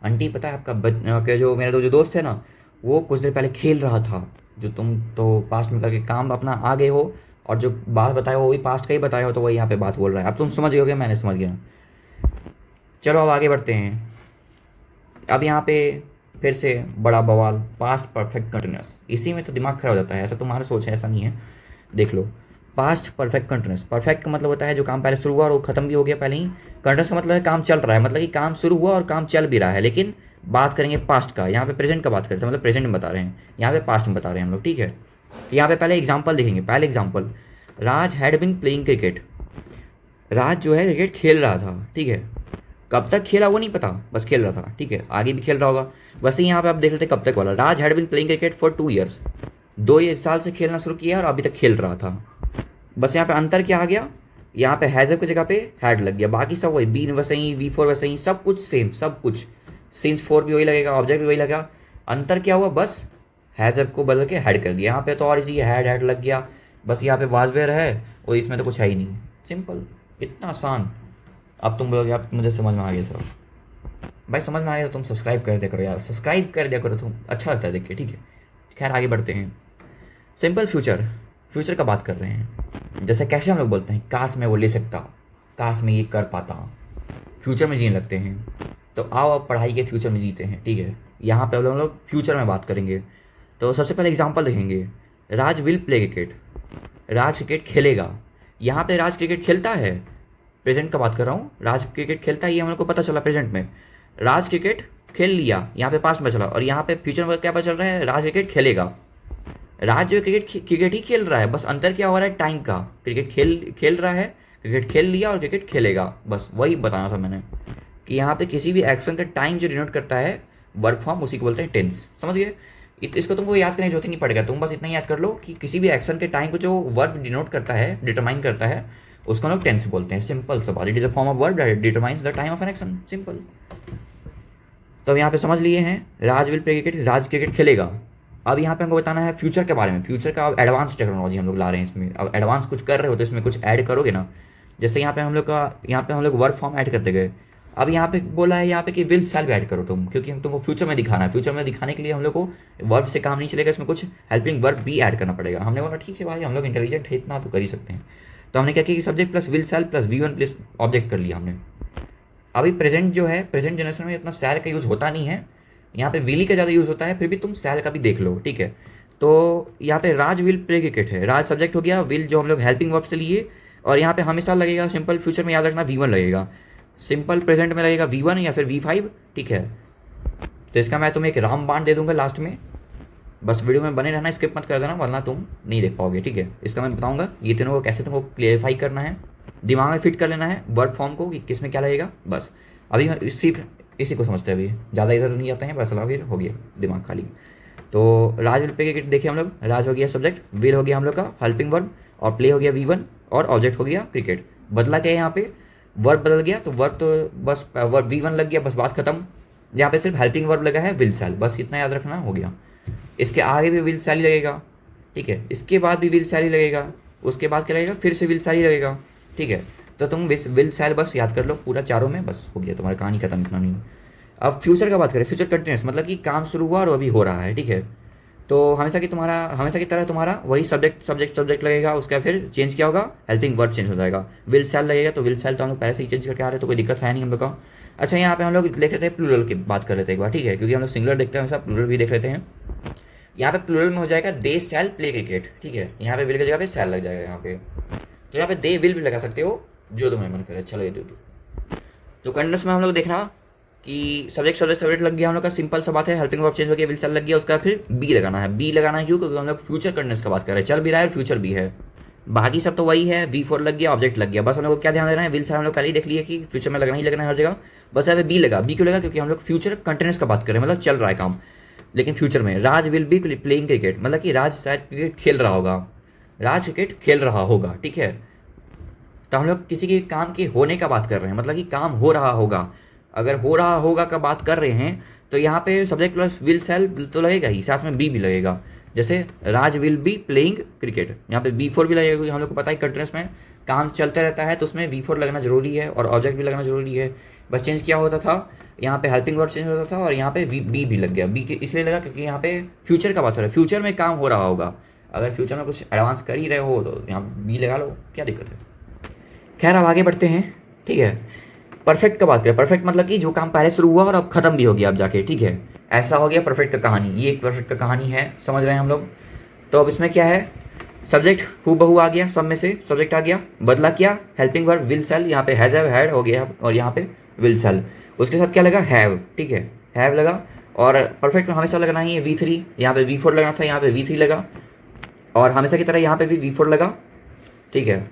आंटी पता है आपका जो मेरा जो दोस्त है ना वो कुछ देर पहले खेल रहा था। जो तुम तो पास्ट में करके काम अपना आ गए हो, और जो बात बताए हो वो भी पास्ट का ही बताया हो, तो वही यहाँ पे बात बोल रहा है। अब तुम समझ गए होगे, मैंने समझ गया। चलो अब आगे बढ़ते हैं। अब यहाँ पे फिर से बड़ा बवाल, पास्ट परफेक्ट कंटिन्यूस। इसी में तो दिमाग खराब हो जाता है, ऐसा तुम्हारा सोच है, ऐसा नहीं है। देख लो, पास्ट परफेक्ट कंटिन्यूस। परफेक्ट का मतलब होता है जो काम पहले शुरू हुआ और वो खत्म भी हो गया पहले ही। कंटिन्यूस का मतलब है काम चल रहा है, मतलब कि काम शुरू हुआ और काम चल भी रहा है। लेकिन बात करेंगे पास्ट का, यहाँ पे प्रेजेंट का बात करते हैं, मतलब प्रेजेंट में बता रहे हैं, यहाँ पे पास्ट में बता रहे हैं हम लोग, ठीक है। तो यहाँ पे पहले एग्जाम्पल देखेंगे। पहले example, Raj had been playing cricket. Raj जो है क्रिकेट खेल रहा था, ठीक है। कब तक खेला वो नहीं पता, बस खेल रहा था, ठीक है। आगे भी खेल रहा होगा। वैसे यहाँ पे आप देख लेते कब तक वाला, Raj had been playing cricket for 2 years। 2 साल से खेलना शुरू किया और अभी तक खेल रहा था। बस यहाँ पे अंतर क्या आ गया, यहाँ पे हैज़ की जगह पे हैड लग गया, बाकी सब वही, बी वैसे ही, V4 वैसे ही, सब कुछ सेम, सब कुछ सिंस 4 भी वही लगेगा, ऑब्जेक्ट भी वही लगेगा। अंतर क्या हुआ, बस हैज़ ऐप को बदल के हेड कर दिया। यहाँ पे तो और इजी हेड हेड लग गया, बस यहाँ पे वाजवेयर है और इसमें तो कुछ है ही नहीं। सिंपल, इतना आसान। अब तुम बोलोगे अब मुझे समझ में आ गया सब। भाई समझ में आ गया तो तुम सब्सक्राइब कर दिया करो यार, सब्सक्राइब कर दिया करो, तुम अच्छा लगता है देख के, ठीक है। खैर आगे बढ़ते हैं। सिंपल फ्यूचर, फ्यूचर का बात कर रहे हैं। जैसे कैसे हम लोग बोलते हैं, काश मैं वो ले सकता, काश मैं ये कर पाता, फ्यूचर में जीने लगते हैं। तो आओ अब पढ़ाई के फ्यूचर में जीते हैं, ठीक है। यहाँ पे हम लोग फ्यूचर में बात करेंगे। तो सबसे पहले एग्जांपल देखेंगे, Raj will play cricket, Raj cricket खेलेगा। यहाँ पे राज क्रिकेट खेलता है, प्रेजेंट का बात कर रहा हूँ, राज क्रिकेट खेलता है, ये हम लोग को पता चला प्रेजेंट में। राज क्रिकेट खेल लिया, यहाँ पे पास्ट में चला, और यहाँ पे फ्यूचर में क्या पता चल रहा है, राज क्रिकेट खेलेगा। राज जो क्रिकेट ही खेल रहा है, बस अंतर क्या हो रहा है, टाइम का। क्रिकेट खेल रहा है, क्रिकेट खेल लिया और क्रिकेट खेलेगा, बस वही बताना था मैंने कि यहाँ पे किसी भी एक्शन का टाइम जो डिनोट करता है वर्ब फॉर्म, उसी को बोलते हैं टेंस। समझ गए। इसको तुमको याद करने की जरूरत ही नहीं पड़ेगा, तुम बस इतना याद कर लो कि किसी भी एक्शन के टाइम को जो वर्ब डिनोट करता है, डिटरमाइन करता है, उसको हम लोग टेंस बोलते हैं। सिंपल सा बात, it is a form of verb that determines the time of an action, simple. तो यहाँ पे समझ लिए हैं, Raj will play cricket, Raj cricket खेलेगा। अब यहाँ पे हमको बताना है फ्यूचर के बारे में। फ्यूचर का अब एडवांस टेक्नोलॉजी हम लोग ला रहे हैं इसमें। अब एडवांस कुछ कर रहे हो तो इसमें कुछ ऐड करोगे ना। जैसे यहाँ पे हम लोग वर्ब फॉर्म ऐड करते गए। अब यहाँ पे बोला है यहाँ पे कि विल शैल भी ऐड करो तुम, क्योंकि हम तुमको फ्यूचर में दिखाना है। फ्यूचर में दिखाने के लिए हम लोग को वर्ब से काम नहीं चलेगा, इसमें कुछ हेल्पिंग वर्ब भी ऐड करना पड़ेगा। हमने बोला ठीक है भाई, हम लोग इंटेलिजेंट है, इतना तो कर ही सकते हैं। तो हमने क्या किया कि subject plus will shall plus V1 plus object कर लिया हमने। अभी प्रेजेंट जो है, प्रेजेंट जनरेशन में इतना शैल का यूज़ होता नहीं है, यहाँ पे विली का ज़्यादा यूज़ होता है, फिर भी तुम शैल का भी देख लो, ठीक है। तो यहाँ पे राज विल प्ले क्रिकेट है, राज सब्जेक्ट हो गया, विल जो हम लोग हेल्पिंग वर्ब से लिए, और यहाँ पे हमेशा लगेगा सिंपल फ्यूचर में याद रखना V1 लगेगा, सिंपल प्रेजेंट में लगेगा V1 या फिर V5, ठीक है। तो इसका मैं तुम्हें एक रामबाण दे दूंगा लास्ट में, बस वीडियो में बने रहना, स्किप मत कर देना वरना तुम नहीं देख पाओगे, ठीक है। इसका मैं बताऊंगा ये तीनों को कैसे तुमको क्लियरिफाई करना है, दिमाग में फिट कर लेना है वर्ड फॉर्म को कि किस में क्या लगेगा। बस अभी मैं इसी को समझते हैं, अभी ज़्यादा इधर नहीं जाते हैं, बस फिर हो गया दिमाग खाली। तो राज विल प्ले क्रिकेट देखिए हम लोग, राज हो गया सब्जेक्ट, विल हो गया हम लोग का हेल्पिंग वर्ब, और प्ले हो गया V1, और ऑब्जेक्ट हो गया क्रिकेट। बदला क्या है यहाँ पे, वर्ब बदल गया, तो वर्ब तो बस वर्ब V1 लग गया, बस बात खत्म। यहाँ पे सिर्फ हेल्पिंग वर्ब लगा है विल शैल, बस इतना याद रखना, हो गया। इसके आगे भी विल शैल ही लगेगा, ठीक है। इसके बाद भी विल शैल ही लगेगा, उसके बाद क्या लगेगा, फिर से विल शैल ही लगेगा, ठीक है। तो तुम विल शैल बस याद कर लो पूरा चारों में, बस हो गया, तुम्हारी कहानी खत्म, इतना नहीं। अब फ्यूचर का बात करें, फ्यूचर कंटिन्यूस मतलब कि काम शुरू हुआ और अभी हो रहा है, ठीक है। तो हमेशा की तरह तुम्हारा वही सब्जेक्ट लगेगा, उसका फिर चेंज क्या होगा, हेल्पिंग वर्ब चेंज हो जाएगा। विल शैल लगेगा, तो विल शैल तो हम लोग पहले से ही चेंज करके आ रहे हैं, तो कोई दिक्कत है नहीं हम लोग का। अच्छा, यहाँ पे हम लोग देख लेते हैं प्लूरल की बात कर लेते हैं एक बार, ठीक है, क्योंकि हम लोग सिंगुलर देखते हैं, हमेशा प्लूरल भी देख लेते हैं। यहाँ पे प्लूरल में हो जाएगा दे शैल प्ले क्रिकेट, ठीक है। यहाँ पे विल की जगह पे शैल लग जाएगा यहाँ पे, तो यहाँ पे दे विल भी लगा सकते हो, जो तुम्हें मन करे। चलो ये दो तो कंटिन्यूस में हम लोग देख रहा कि सब्जेक्ट लग गया हम लोग का, सिंपल सा बात है, हेल्पिंग वर्ब चेंज हो गया, विल शैल लग गया, उसका फिर बी लगाना है। बी लगाना है क्यों, क्योंकि हम लोग फ्यूचर कंटिन्यूस का बात कर रहे हैं, चल भी रहा है और फ्यूचर भी है, बाकी सब तो वही है। V4 लग गया, ऑब्जेक्ट लग गया, बस हम लोग को क्या ध्यान देना है, विल शैल हम लोग पहले ही देख लिए कि फ्यूचर में लगना ही लगना है हर जगह, बस यहाँ पे बी लगा। बी क्यों लगा, क्योंकि हम लोग फ्यूचर कंटिन्यूस का बात कर रहे हैं, मतलब चल रहा है काम, लेकिन फ्यूचर में। राज विल बी प्लेइंग क्रिकेट, मतलब कि राज शायद क्रिकेट खेल रहा होगा, राज क्रिकेट खेल रहा होगा, ठीक है। तो हम लोग किसी के काम के होने का बात कर रहे हैं, मतलब कि काम हो रहा होगा। अगर हो रहा होगा का बात कर रहे हैं तो यहाँ पे सब्जेक्ट प्लस विल शैल तो लगेगा ही, साथ में बी भी लगेगा। जैसे राज विल बी प्लेइंग क्रिकेट, यहाँ पे V4 भी लगेगा, क्योंकि हम लोग को पता है कंटिन्यूस में काम चलते रहता है, तो उसमें V4 लगना जरूरी है और ऑब्जेक्ट भी लगना जरूरी है। बस चेंज क्या होता था, यहाँ पे हेल्पिंग वर्ब चेंज होता था और यहाँ पे बी भी लग गया। बी इसलिए लगा क्योंकि यहाँ पे फ्यूचर का बात हो रहा है, फ्यूचर में काम हो रहा होगा। अगर फ्यूचर में कुछ एडवांस कर ही रहे हो तो यहाँ बी लगा लो, क्या दिक्कत है। खैर अब आगे बढ़ते हैं, ठीक है। परफेक्ट का बात करें, परफेक्ट मतलब कि जो काम पहले शुरू हुआ और अब खत्म भी हो गया अब जाके, ठीक है। ऐसा हो गया परफेक्ट का कहानी, ये एक परफेक्ट का कहानी है, समझ रहे हैं हम लोग। तो अब इसमें क्या है, सब्जेक्ट हूबहू आ गया, सब में से सब्जेक्ट आ गया, बदला क्या, हेल्पिंग वर्ब विल शैल, यहाँ पे हैज हैव हैड हो गया, और यहाँ पे विल शैल, उसके साथ क्या लगा, हैव, ठीक है, हैव लगा। और परफेक्ट में हमेशा लगना ही है V3, यहाँ पे V4 लगना था, यहाँ पे V3 लगा, और हमेशा की तरह यहाँ पे भी V4 लगा, ठीक है।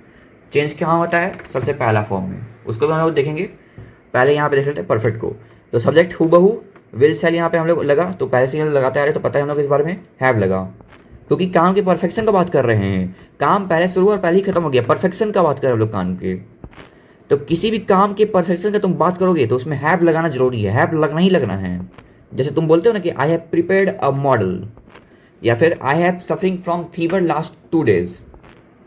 चेंज क्या होता है, सबसे पहला फॉर्म में, उसको भी हम लोग देखेंगे। पहले यहाँ पे देख लेते हैं परफेक्ट को। तो सब्जेक्ट हूबहू विल शैल यहाँ पे हम लोग लगा, तो पहले से हम लोग लगाते आ रहे, तो पता है हम लोग इस बारे में हैव लगा, क्योंकि काम की परफेक्शन का बात कर रहे हैं। काम पहले शुरू और पहले ही खत्म हो गया, परफेक्शन का बात कर रहे हैं हम लोग काम के। तो किसी भी काम के परफेक्शन का तुम बात करोगे तो उसमें हैव लगाना जरूरी है, हैव लगना ही लगना है। जैसे तुम बोलते हो ना कि I have prepared a model, या फिर I have suffering from fever last 2 days,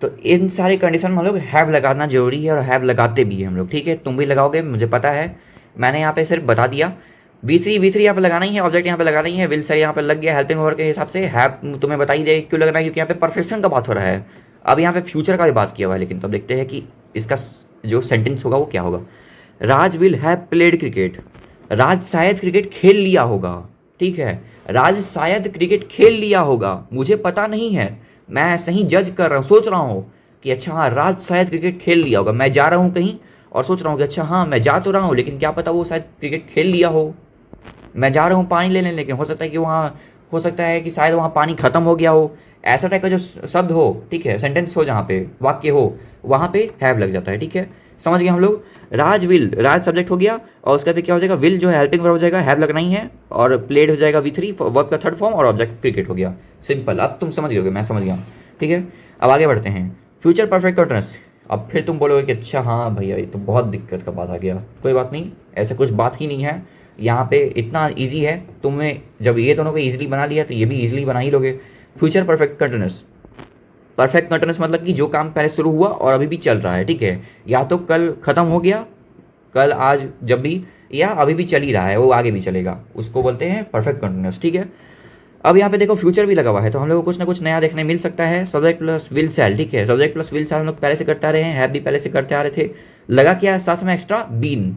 तो इन सारे कंडीशन में हम लोग हैव लगाना जरूरी है और हैव लगाते भी हैं हम लोग, ठीक है। तुम भी लगाओगे मुझे पता है, मैंने यहाँ पे सिर्फ बता दिया। V3 यहाँ पे लगाना ही है, ऑब्जेक्ट यहाँ पे लगाना ही है, विल से यहाँ पे लग गया, हेल्पिंग वर्ब के हिसाब से हैव तुम्हें बता ही दे क्यों लगना है, क्योंकि यहाँ पे परफेक्शन का बात हो रहा है। अब यहाँ पे फ्यूचर का भी बात किया हुआ है, लेकिन तब देखते हैं कि इसका जो सेंटेंस होगा वो क्या होगा। राज विल हैव प्लेड क्रिकेट, राज शायद क्रिकेट खेल लिया होगा, ठीक है। राज शायद क्रिकेट खेल लिया होगा, मुझे पता नहीं है, मैं ऐसे ही जज कर रहा हूँ, सोच रहा हूँ कि अच्छा हाँ राज शायद क्रिकेट खेल लिया होगा। मैं जा रहा हूँ कहीं और सोच रहा हूँ कि अच्छा हाँ मैं जा तो रहा हूँ, लेकिन क्या पता वो शायद क्रिकेट खेल लिया हो। मैं जा रहा हूँ पानी लेने, लेकिन हो सकता है कि वहाँ, हो सकता है कि शायद वहाँ पानी खत्म हो गया हो। ऐसा टाइप का जो शब्द हो, ठीक है, सेंटेंस हो, जहाँ पे वाक्य हो, वहाँ पे हैव लग जाता है, ठीक है। समझ गए हम लोग। राज विल, राज सब्जेक्ट हो गया और उसका फिर क्या हो जाएगा, विल जो है हेल्पिंग वर्ब हो जाएगा, हैव लगना ही है, और प्लेड हो जाएगा V3 वर्ब का थर्ड फॉर्म, और ऑब्जेक्ट क्रिकेट हो गया। सिंपल, अब तुम समझ गए, मैं समझ गया, ठीक है। अब आगे बढ़ते हैं, फ्यूचर परफेक्ट कंटीन्यूअस। अब फिर तुम बोलोगे कि अच्छा हाँ भैया ये तो बहुत दिक्कत का बात आ गया। कोई बात नहीं, ऐसा कुछ बात ही नहीं है, यहाँ पे इतना ईजी है। तुम्हें जब ये दोनों को ईजिली बना लिया तो ये भी ईजिली बना ही लोगे। Future perfect continuous, perfect continuous मतलब कि जो काम पहले शुरू हुआ और अभी भी चल रहा है, ठीक है। या तो कल ख़त्म हो गया, कल आज जब भी, या अभी भी चल ही रहा है, वो आगे भी चलेगा, उसको बोलते हैं परफेक्ट कंटीन्यूअस, ठीक है। अब यहाँ पे देखो फ्यूचर भी लगा हुआ है, तो हम लोग को कुछ ना कुछ नया देखने मिल सकता है। सब्जेक्ट प्लस विल सेल, ठीक है, सब्जेक्ट प्लस विल सेल हम लोग पहले से करते आ रहे हैं, हैव भी पहले से करते आ रहे थे। लगा क्या साथ में एक्स्ट्रा, बीन।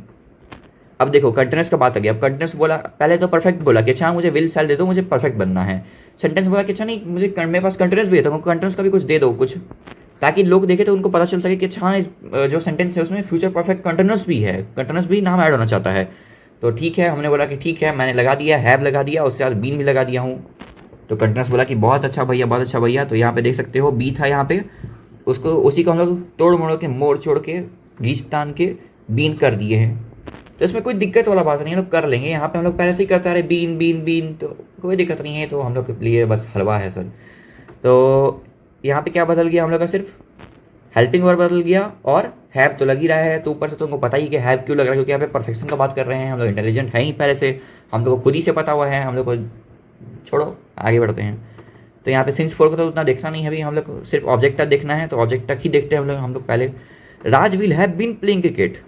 अब देखो कंटीन्यूअस का बात आ गया। अब कंटीन्यूअस बोला, पहले तो परफेक्ट बोला कि अच्छा मुझे विल सेल दे दो, मुझे परफेक्ट बनना है। सेंटेंस बोला कि अच्छा नहीं, मुझे मेरे पास कंटीन्यूअस भी है, तो कंटीन्यूअस का भी कुछ दे दो कुछ, ताकि लोग देखे तो उनको पता चल सके कि अच्छा हाँ इस जो सेंटेंस है उसमें फ्यूचर परफेक्ट कंटीन्यूअस भी है, कंटीन्यूअस भी नाम ऐड होना चाहता है। तो ठीक है, हमने बोला कि ठीक है, मैंने लगा दिया, हैव लगा दिया, उसके बाद बीन भी लगा दिया हूँ। तो कंटीन्यूअस बोला कि बहुत अच्छा भैया, बहुत अच्छा भैया। तो यहाँ पे देख सकते हो बी था यहाँ पे, उसको उसी को हम लोग तोड़ मोड़ के, मोड़ छोड़ के, घींच तान के बीन कर दिए हैं। तो इसमें कोई दिक्कत वाला बात नहीं है, लोग कर लेंगे। यहाँ पे हम लोग पहले से ही करते आ रहे बीन बीन बीन, तो कोई दिक्कत नहीं है, तो हम लोग के लिए बस हलवा है सर। तो यहाँ पे क्या बदल गया हम लोग का, सिर्फ हेल्पिंग वर्ब बदल गया, और हैव तो लग ही रहा है। तो ऊपर से तुमको पता ही कि हैव क्यों लग रहा है, क्योंकि यहाँ पे परफेक्शन का बात कर रहे हैं, हम लोग इंटेलिजेंट है ही पहले से, हम लोग को खुद ही से पता हुआ है, हम लोग को छोड़ो आगे बढ़ते हैं। तो यहाँ पे सिंस फोर को तो उतना देखना नहीं है अभी, हम लोग को सिर्फ ऑब्जेक्ट तक देखना है, तो ऑब्जेक्ट तक ही देखते हैं हम लोग पहले। Raj will have been playing cricket,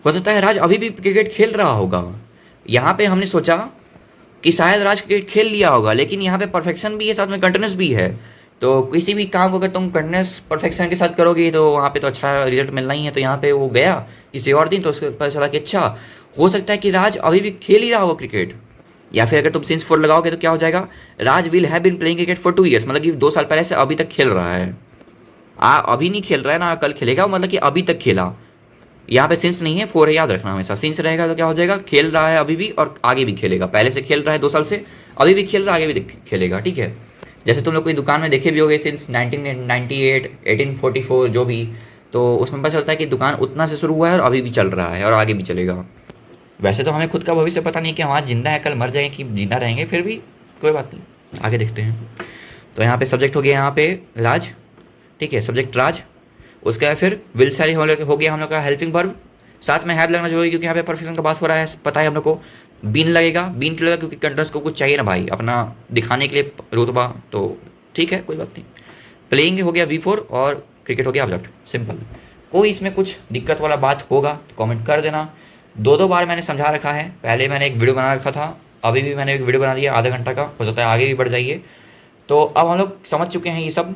हो सकता है राज अभी भी क्रिकेट खेल रहा होगा। यहाँ पे हमने सोचा कि शायद राज क्रिकेट खेल लिया होगा, लेकिन यहाँ पे परफेक्शन भी है, साथ में कंटिन्यूस भी है। तो किसी भी काम को अगर तुम कंटिन्यूस परफेक्शन के साथ करोगे तो वहाँ पे तो अच्छा रिजल्ट मिलना ही है। तो यहाँ पे वो गया किसी और दिन, तो उसको पता चला कि अच्छा हो सकता है कि राज अभी भी खेल ही रहा होगा क्रिकेट। या फिर अगर तुम सिंस फोर लगाओगे तो क्या हो जाएगा, Raj will have been playing cricket for 2 years, मतलब कि 2 साल पहले से अभी तक खेल रहा है। अभी नहीं खेल रहा है ना कल खेलेगा, मतलब कि अभी तक खेला। यहाँ पे सिंस नहीं है, फोर है, याद रखना हमेशा। सिंस रहेगा तो क्या हो जाएगा, खेल रहा है अभी भी और आगे भी खेलेगा। पहले से खेल रहा है 2 साल से, अभी भी खेल रहा है, आगे भी खेलेगा, ठीक है। जैसे तुम लोग कोई दुकान में देखे भी होगे, सिंस 1998, 1844 जो भी, तो उसमें पता चलता है कि दुकान उतना से शुरू हुआ है और अभी भी चल रहा है और आगे भी चलेगा। वैसे तो हमें खुद का भविष्य पता नहीं कि हम आज जिंदा है कल मर जाएंगे कि जिंदा रहेंगे, फिर भी कोई बात नहीं, आगे देखते हैं। तो यहाँ पे सब्जेक्ट हो गया यहाँ पे राज, ठीक है, सब्जेक्ट राज। उसके बाद फिर विल सैली हो गया हम लोग का हेल्पिंग वर्ब, साथ में हैव लगना जरूरी, क्योंकि यहाँ पे परफेक्शन का बात हो रहा है, पता है हम लोग को। बीन लगेगा, बीन क्यों लगेगा, क्योंकि कंटिन्यूअस को कुछ चाहिए ना भाई, अपना दिखाने के लिए रुतबा, तो ठीक है कोई बात नहीं। प्लेइंग हो गया V4 और क्रिकेट हो गया ऑब्जेक्ट, सिंपल। कोई इसमें कुछ दिक्कत वाला बात होगा तो कमेंट कर देना। 2 बार मैंने समझा रखा है, पहले मैंने एक वीडियो बना रखा था, अभी भी मैंने एक वीडियो बना दिया आधा घंटा का, हो सकता है आगे भी बढ़ जाइए। तो अब हम लोग समझ चुके हैं ये सब।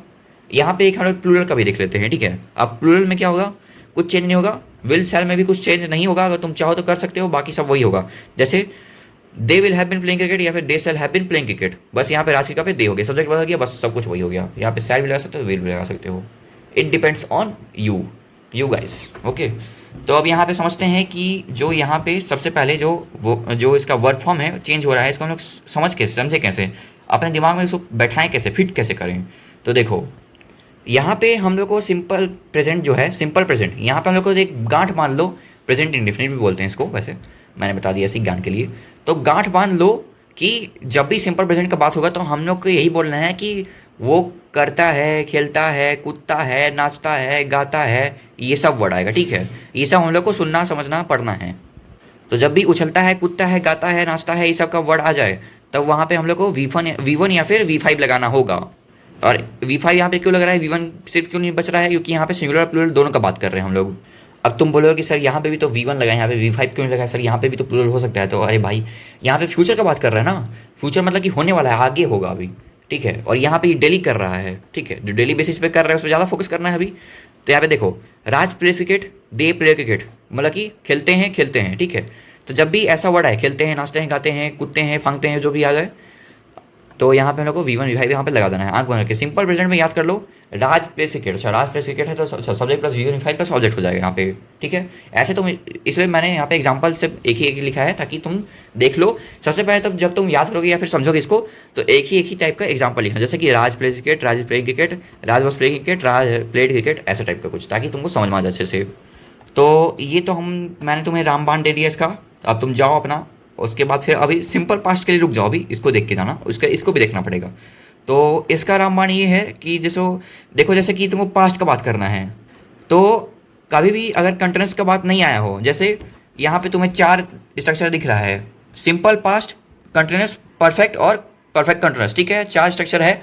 यहाँ पे एक हम लोग प्लूरल का भी देख लेते हैं, ठीक है। अब प्लूरल में क्या होगा, कुछ चेंज नहीं होगा, विल सेल में भी कुछ चेंज नहीं होगा, अगर तुम चाहो तो कर सकते हो, बाकी सब वही होगा। जैसे they will have been playing cricket या फिर they shall have been playing cricket, बस यहाँ पे राज का पे दे हो गया, सब्जेक्ट बदल गया, बस सब कुछ वही हो गया। यहाँ पे सेल भी लगा सकते हो, विल भी लगा सकते हो, it depends on you guys, okay. तो अब यहाँ पे समझते हैं कि जो यहाँ पे सबसे पहले जो इसका वर्ब फॉर्म है चेंज हो रहा है, इसको हम लोग समझ के समझे कैसे, अपने दिमाग में इसको बैठाएं कैसे, फिट कैसे करें। तो देखो यहाँ पे हम लोग को सिंपल प्रेजेंट जो है, सिंपल प्रेजेंट, यहाँ पे हम लोग को एक गांठ मान लो, प्रेजेंट इंडेफिनिट भी बोलते हैं इसको, वैसे मैंने बता दिया इसी ज्ञान के लिए। तो गांठ बांध लो कि जब भी सिंपल प्रेजेंट का बात होगा तो हम लोग को यही बोलना है कि वो करता है, खेलता है, कूदता है, नाचता है, गाता है, ये सब वर्ड आएगा, ठीक है। ये सब हम लोग को सुनना, समझना, पढ़ना है। तो जब भी उछलता है, कूदता है, गाता है, नाचता है, ये सब का वर्ड आ जाए, तब वहाँ पे हम लोग को वी वन या फिर वी5 लगाना होगा। और वी5 यहाँ पे क्यों लग रहा है, वी1 सिर्फ क्यों नहीं बच रहा है, क्योंकि यहाँ पे सिंगुलर प्लूरल दोनों का बात कर रहे हैं हम लोग। अब तुम बोलोगे कि सर यहाँ पे भी तो वी1 लगा है, यहाँ पे वी5 क्यों नहीं लगा है सर, यहाँ पे भी तो प्लूरल हो सकता है। तो अरे भाई, यहाँ पे फ्यूचर का बात कर रहे हैं ना, फ्यूचर मतलब कि होने वाला है, आगे होगा अभी, ठीक है। और यहाँ पे ये डेली कर रहा है, ठीक है, जो डेली बेसिस पे कर रहा है उस पर ज़्यादा फोकस करना है अभी। तो यहाँ पे देखो, Raj plays cricket, they play cricket, मतलब कि खेलते हैं, ठीक है। तो जब भी ऐसा वर्ड है, खेलते हैं, नाचते हैं, गाते हैं, कूदते हैं, फांगते हैं, जो भी आ जाए, तो यहाँ पे हम लोग को वी1 वी5 यहाँ पे लगा देना है, आंख बंद करके। सिंपल प्रेजेंट में याद कर लो, राज प्लेस क्रिकेट। अच्छा, राज प्लेस क्रिकेट है तो सब्जेक्ट प्लस वी1 वी5 प्लस ऑब्जेक्ट हो जाएगा यहाँ पे, ठीक है। ऐसे तुम, इसलिए मैंने यहाँ पे एग्जाम्पल से एक ही लिखा है ताकि तुम देख लो। सबसे पहले तो जब तुम याद करोगे या फिर समझोगे इसको, तो एक ही टाइप का एग्जाम्पल लिखना, जैसे कि Raj plays cricket, Raj is playing cricket, Raj was playing cricket, Raj played cricket, ऐसा टाइप का कुछ, ताकि तुमको समझ में आ जाए अच्छे से। तो ये तो मैंने तुम्हें रामबाण दे दिया इसका। अब तुम जाओ अपना, उसके बाद फिर अभी सिंपल पास्ट के लिए रुक जाओ, अभी इसको देख के जाना, इसको भी देखना पड़ेगा। तो इसका रामबाण ये है कि जैसे देखो, जैसे कि तुमको पास्ट का बात करना है, तो कभी भी अगर कंटिन्यूस का बात नहीं आया हो, जैसे यहाँ पे तुम्हें 4 स्ट्रक्चर दिख रहा है, सिंपल पास्ट, कंटिन्यूस, परफेक्ट और परफेक्ट कंटिन्यूस, ठीक है, 4 स्ट्रक्चर है।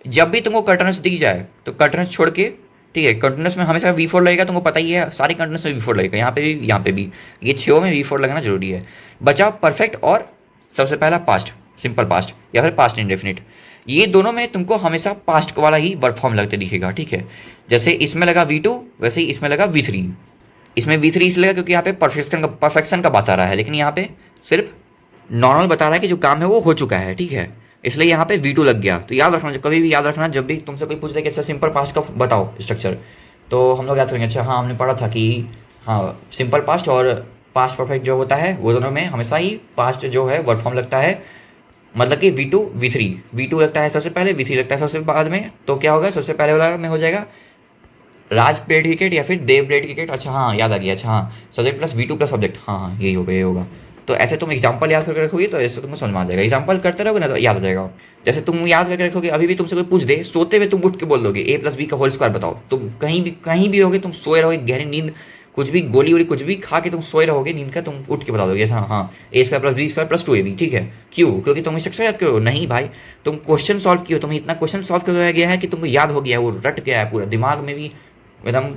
जब भी तुमको कंटिन्यूस दिख जाए तो कंटिन्यूस छोड़ के, ठीक है, कंटिन्यूस में हमेशा वी4 लगेगा, तुमको पता ही है, सारी कंटिन्यूस में वी4 लगेगा, यहाँ पे भी, यहाँ पे भी, ये 6 में वी4 लगना जरूरी है। बचा परफेक्ट और सबसे पहला पास्ट, सिंपल पास्ट या फिर पास्ट इंडेफिनिट। ये दोनों में तुमको हमेशा पास्ट वाला ही वर्ब फॉर्म लगते दिखेगा, ठीक है। जैसे इसमें लगा वी2, वैसे ही इसमें लगा वी3। इसमें वी3 इसलिए लगा क्योंकि यहाँ पे परफेक्शन का बात आ रहा है, लेकिन यहाँ पे सिर्फ नॉर्मल बता रहा है कि जो काम है वो हो चुका है, ठीक है, इसलिए यहाँ पे वी2 लग गया। तो याद रखना, कभी भी याद रखना, जब भी तुमसे कोई पूछ दे कि अच्छा सिंपल पास्ट का बताओ स्ट्रक्चर, तो हम लोग याद करेंगे, अच्छा हाँ हमने पढ़ा था कि हाँ सिंपल पास्ट और पास्ट परफेक्ट जो होता है वो दोनों में हमेशा ही पास्ट जो है वर्ब फॉर्म लगता है, मतलब कि वी2 वी3, वी2 लगता है सबसे पहले, वी3 लगता है सबसे बाद में। तो क्या होगा, सबसे पहले वाला में हो जाएगा राज प्लेड क्रिकेट या फिर देव प्लेड क्रिकेट। अच्छा हाँ याद आ गया, अच्छा हाँ subject plus V2 plus subject, हाँ यही होगा, यही होगा। तो ऐसे तुम एग्जाम्पल याद करके रखोगे तो ऐसे तुमको समझ में आ जाएगा, एग्जाम्पल करते रहोगे ना तो याद आ जाएगा। जैसे तुम याद करके रखोगे, अभी भी तुमसे कोई पूछ दे, सोते हुए तुम उठ के बोल दोगे a+b का होल स्क्वायर बताओ। तुम कहीं भी रहोगे, तुम सोए रहोगे, गहरी नींद, कुछ भी गोली वोली कुछ भी खा के तुम सोए रहोगे नींद का, तुम उठ के बता दोगे हाँ हाँ a² + b² + 2ab, ठीक है। क्यों? क्योंकि तुम स्ट्रक्चर याद करो नहीं भाई, तुम क्वेश्चन सॉल्व किए, तुम्हें इतना क्वेश्चन सॉल्व करवाया गया है कि तुमको याद हो गया, वो रट गया है पूरा दिमाग में भी, एकदम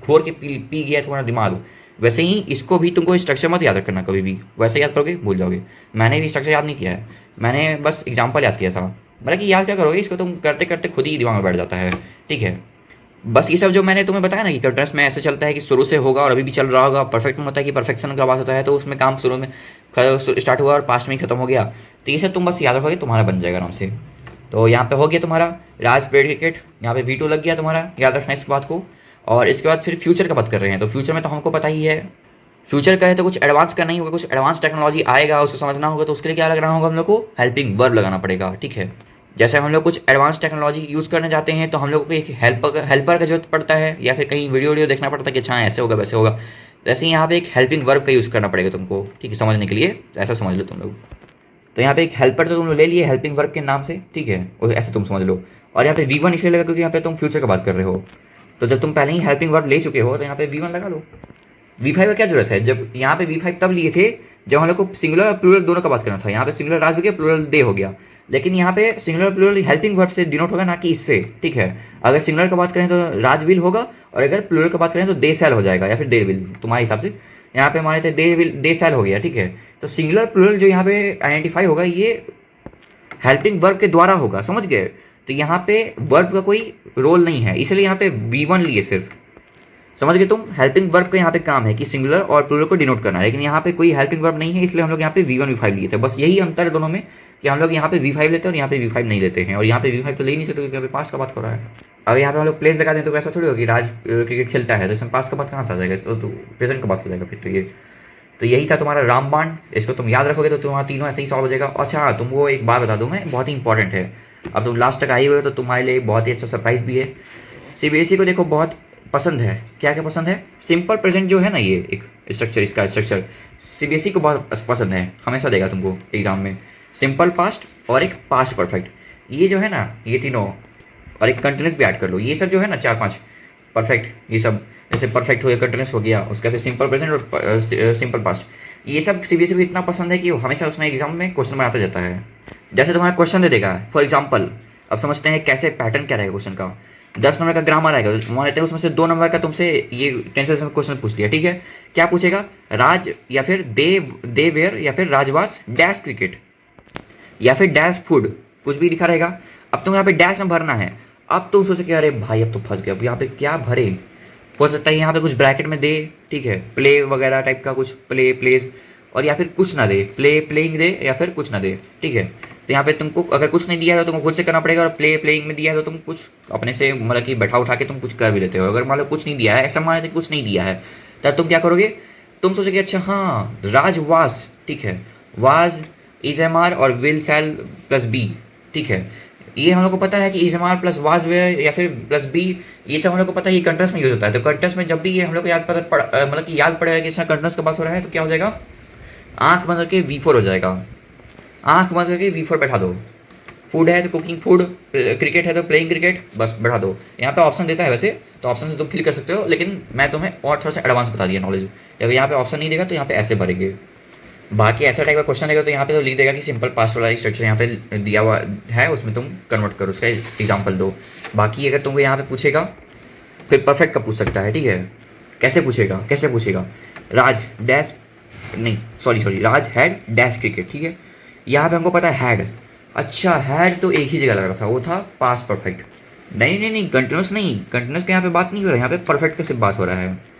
घोर के पी गया है तुम्हारा दिमाग। वैसे ही इसको भी तुमको स्ट्रक्चर मत याद रखना कभी भी, वैसे याद करोगे भूल जाओगे। मैंने भी स्ट्रक्चर याद नहीं किया है, मैंने बस एग्जाम्पल याद किया था। मतलब कि याद क्या करोगे, इसको तुम करते करते खुद ही दिमाग में बैठ जाता है, ठीक है। बस ये सब जो मैंने तुम्हें बताया ना कि कंटिन्यूस में ऐसे चलता है कि शुरू से होगा और अभी भी चल रहा होगा। परफेक्ट में होता है कि परफेक्शन का बात होता है, तो उसमें काम शुरू में स्टार्ट हुआ और पास्ट में ही खत्म हो गया। तो ये सब तुम बस याद रखोगे, तुम्हारा बन जाएगा आराम से। तो यहाँ पे हो गया तुम्हारा राज प्लेड क्रिकेट, यहाँ पे वी2 लग गया तुम्हारा, याद रखना इस बात को। और इसके बाद फिर फ्यूचर का बात कर रहे हैं, तो फ्यूचर में तो हमको पता ही है, फ्यूचर का है तो कुछ एडवांस करना ही होगा, कुछ एडवांस टेक्नोलॉजी आएगा, उसको समझना होगा। तो उसके लिए क्या लगाना होगा हम लोग को, हेल्पिंग वर्ब लगाना पड़ेगा, ठीक है। जैसे हम लोग कुछ एडवांस टेक्नोलॉजी यूज़ करने जाते हैं तो हम लोग को एक हेल्पर का जरूरत पड़ता है, या फिर कहीं वीडियो देखना पड़ता है कि अच्छा ऐसे होगा वैसे होगा। जैसे यहाँ पे एक हेल्पिंग वर्ब का यूज़ करना पड़ेगा तुमको, ठीक है, समझने के लिए। ऐसा समझ लो तुम लोग। तो यहाँ पे एक हेल्पर तो तुम लोग ले लिए हेल्पिंग वर्ब के नाम से, ठीक है, और ऐसे तुम समझ लो। और यहाँ पे वी1 इसलिए लगा क्योंकि यहाँ पे तुम फ्यूचर का बात कर रहे हो, तो जब तुम पहले ही हेल्पिंग वर्ब ले चुके हो तो यहाँ पे वी1 लगा लो। वी5 का क्या जरूरत है, जब यहाँ पे वी5 तब लिए थे जब हम लोग को सिंगुलर और प्लूरल दोनों का बात करना था। यहाँ पे सिंगुलर राज हो गया, प्लूरल दे हो गया, लेकिन यहाँ पे सिंगुलर प्लूरल हेल्पिंग वर्ब से डिनोट होगा, ना कि इससे, ठीक है। अगर सिंगुलर का बात करें तो राज विल होगा, और अगर प्लूरल का बात करें तो दे शैल हो जाएगा, या फिर दे विल, तुम्हारे हिसाब से। यहाँ पे हमारे थे दे विल, दे शैल हो गया, ठीक है। तो सिंगुलर प्लूरल जो यहाँ पे आइडेंटिफाई होगा ये हेल्पिंग वर्ब के द्वारा होगा, समझ गए। तो यहाँ पे वर्ब का कोई रोल नहीं है, इसलिए यहाँ पे वी1 लिए सिर्फ, समझ गए तुम। हेल्पिंग वर्ब का यहाँ पे काम है कि सिंगुलर और प्लूरल को डिनोट करना है, लेकिन यहाँ पे कोई हेल्पिंग वर्ब नहीं है, इसलिए हम लोग यहाँ पे वी1 वी5 लिए थे। बस यही अंतर है दोनों में कि हम लोग यहाँ पे वी5 लेते हैं और यहाँ पे वी5 नहीं लेते हैं। और यहाँ पे वी5 तो ले ही नहीं सकते क्योंकि यहाँ पे पास्ट का बात कर रहा है। अगर यहाँ पे हम लोग प्लेस लगा दें तो ऐसा थोड़ी होगा कि राज क्रिकेट खेलता है, तो इसमें पास्ट का बात कहाँ से आ जाएगा, तो प्रेजेंट का बात हो जाएगा फिर। तो यही था तुम्हारा रामबाण, इसको तुम याद रखोगे तो तुम्हारा तीनों ऐसे ही सॉल्व हो जाएगा। अच्छा हाँ, तुमको एक बात बता दूँ मैं, बहुत ही इंपॉर्टेंट है। अब तुम लास्ट तक आई हुए हो तो तुम्हारे लिए बहुत ही अच्छा सरप्राइज भी है। सीबीएसई को देखो बहुत पसंद है, क्या क्या पसंद है, सिंपल प्रेजेंट जो है ना, ये एक स्ट्रक्चर, इसका स्ट्रक्चर सीबीएसई को बहुत पसंद है, हमेशा देगा तुमको एग्जाम में। सिंपल पास्ट और एक पास्ट परफेक्ट, ये जो है ना, ये तीनों और एक कंटिन्यूस भी ऐड कर लो। ये सब जो है ना 4-5 परफेक्ट, ये सब जैसे परफेक्ट हो गया, कंटिन्यूस हो गया, उसका फिर सिंपल प्रेजेंट और सिंपल पास्ट, ये सब सीबीएसई को इतना पसंद है कि वो हमेशा उसमें एग्जाम में क्वेश्चन बनाता जाता है। जैसे तुम्हारा क्वेश्चन दे देगा फॉर एग्जाम्पल, अब समझते हैं कैसे पैटर्न क्या रहेगा क्वेश्चन का। 10 नंबर का ग्रामर आएगा, मान लेते हैं उसमें से 2 नंबर का तुमसे ये टेंसेस में क्वेश्चन पूछ दिया, ठीक है। क्या पूछेगा, राज या फिर दे वेयर या फिर राजवास डैश क्रिकेट या फिर डैश फूड, कुछ भी लिखा रहेगा। अब तुम यहाँ पे डैश में भरना है। अब तुम सोचे कि अरे भाई अब तो फंस गया, अब यहाँ पे क्या भरे। हो सकता है यहाँ पे कुछ ब्रैकेट में दे, ठीक है, प्ले वगैरह टाइप का कुछ, प्लेज, और या फिर कुछ ना दे, प्लेइंग दे या फिर कुछ ना दे, ठीक है। तो यहाँ पे तुमको अगर कुछ नहीं दिया है तो तुमको खुद से करना पड़ेगा, और प्लेइंग में दिया है तो तुम कुछ अपने से मतलब कि बैठा उठा के तुम कुछ कर भी लेते हो। अगर मान लो कुछ नहीं दिया है, ऐसा मान लेते कुछ नहीं दिया है, तब तुम क्या करोगे, तुम सोचोगे अच्छा हाँ राज वास, ठीक है, वाज इज एम आर और विल शैल प्लस बी, ठीक है। ये हम लोग को पता है कि is am are plus was were या फिर प्लस बी, ये सब हम लोग को पता है, ये कंट्रस में यूज होता है। तो कंट्रस में जब भी ये हम लोग को मतलब कि याद पड़ेगा कि अच्छा कंट्रस का बात हो रहा है, तो क्या हो जाएगा, आंख बंद करके V4 हो जाएगा, आंख बंद करके V4 बैठा दो। फूड है तो कुकिंग फूड, क्रिकेट है तो प्लेइंग क्रिकेट, बस बैठा दो। यहाँ पे ऑप्शन देता है वैसे, तो ऑप्शन से तुम फिल कर सकते हो, लेकिन मैं तुम्हें और थोड़ा सा एडवांस बता दिया नॉलेज। अगर यहाँ पे ऑप्शन नहीं देगा तो यहाँ पे ऐसे भरेंगे। बाकी ऐसा टाइप का क्वेश्चन देगा तो यहाँ पे तो लिख देगा कि सिंपल पास्ट वाला स्ट्रक्चर यहाँ पे दिया हुआ है, उसमें तुम कन्वर्ट करो, उसका एग्जाम्पल दो। बाकी अगर तुमको यहाँ पे पूछेगा फिर परफेक्ट का पूछ सकता है, ठीक है। कैसे पूछेगा, राज डैश नहीं sorry Raj had dash cricket, ठीक है। यहाँ पे हमको पता है हैड, अच्छा हैड तो एक ही जगह लग रहा था, वो था पास्ट परफेक्ट। नहीं कंटिन्यूस नहीं, कंटिन्यूस के यहाँ पे बात नहीं हो रहा है, यहाँ पे परफेक्ट का सिर्फ बात हो रहा है।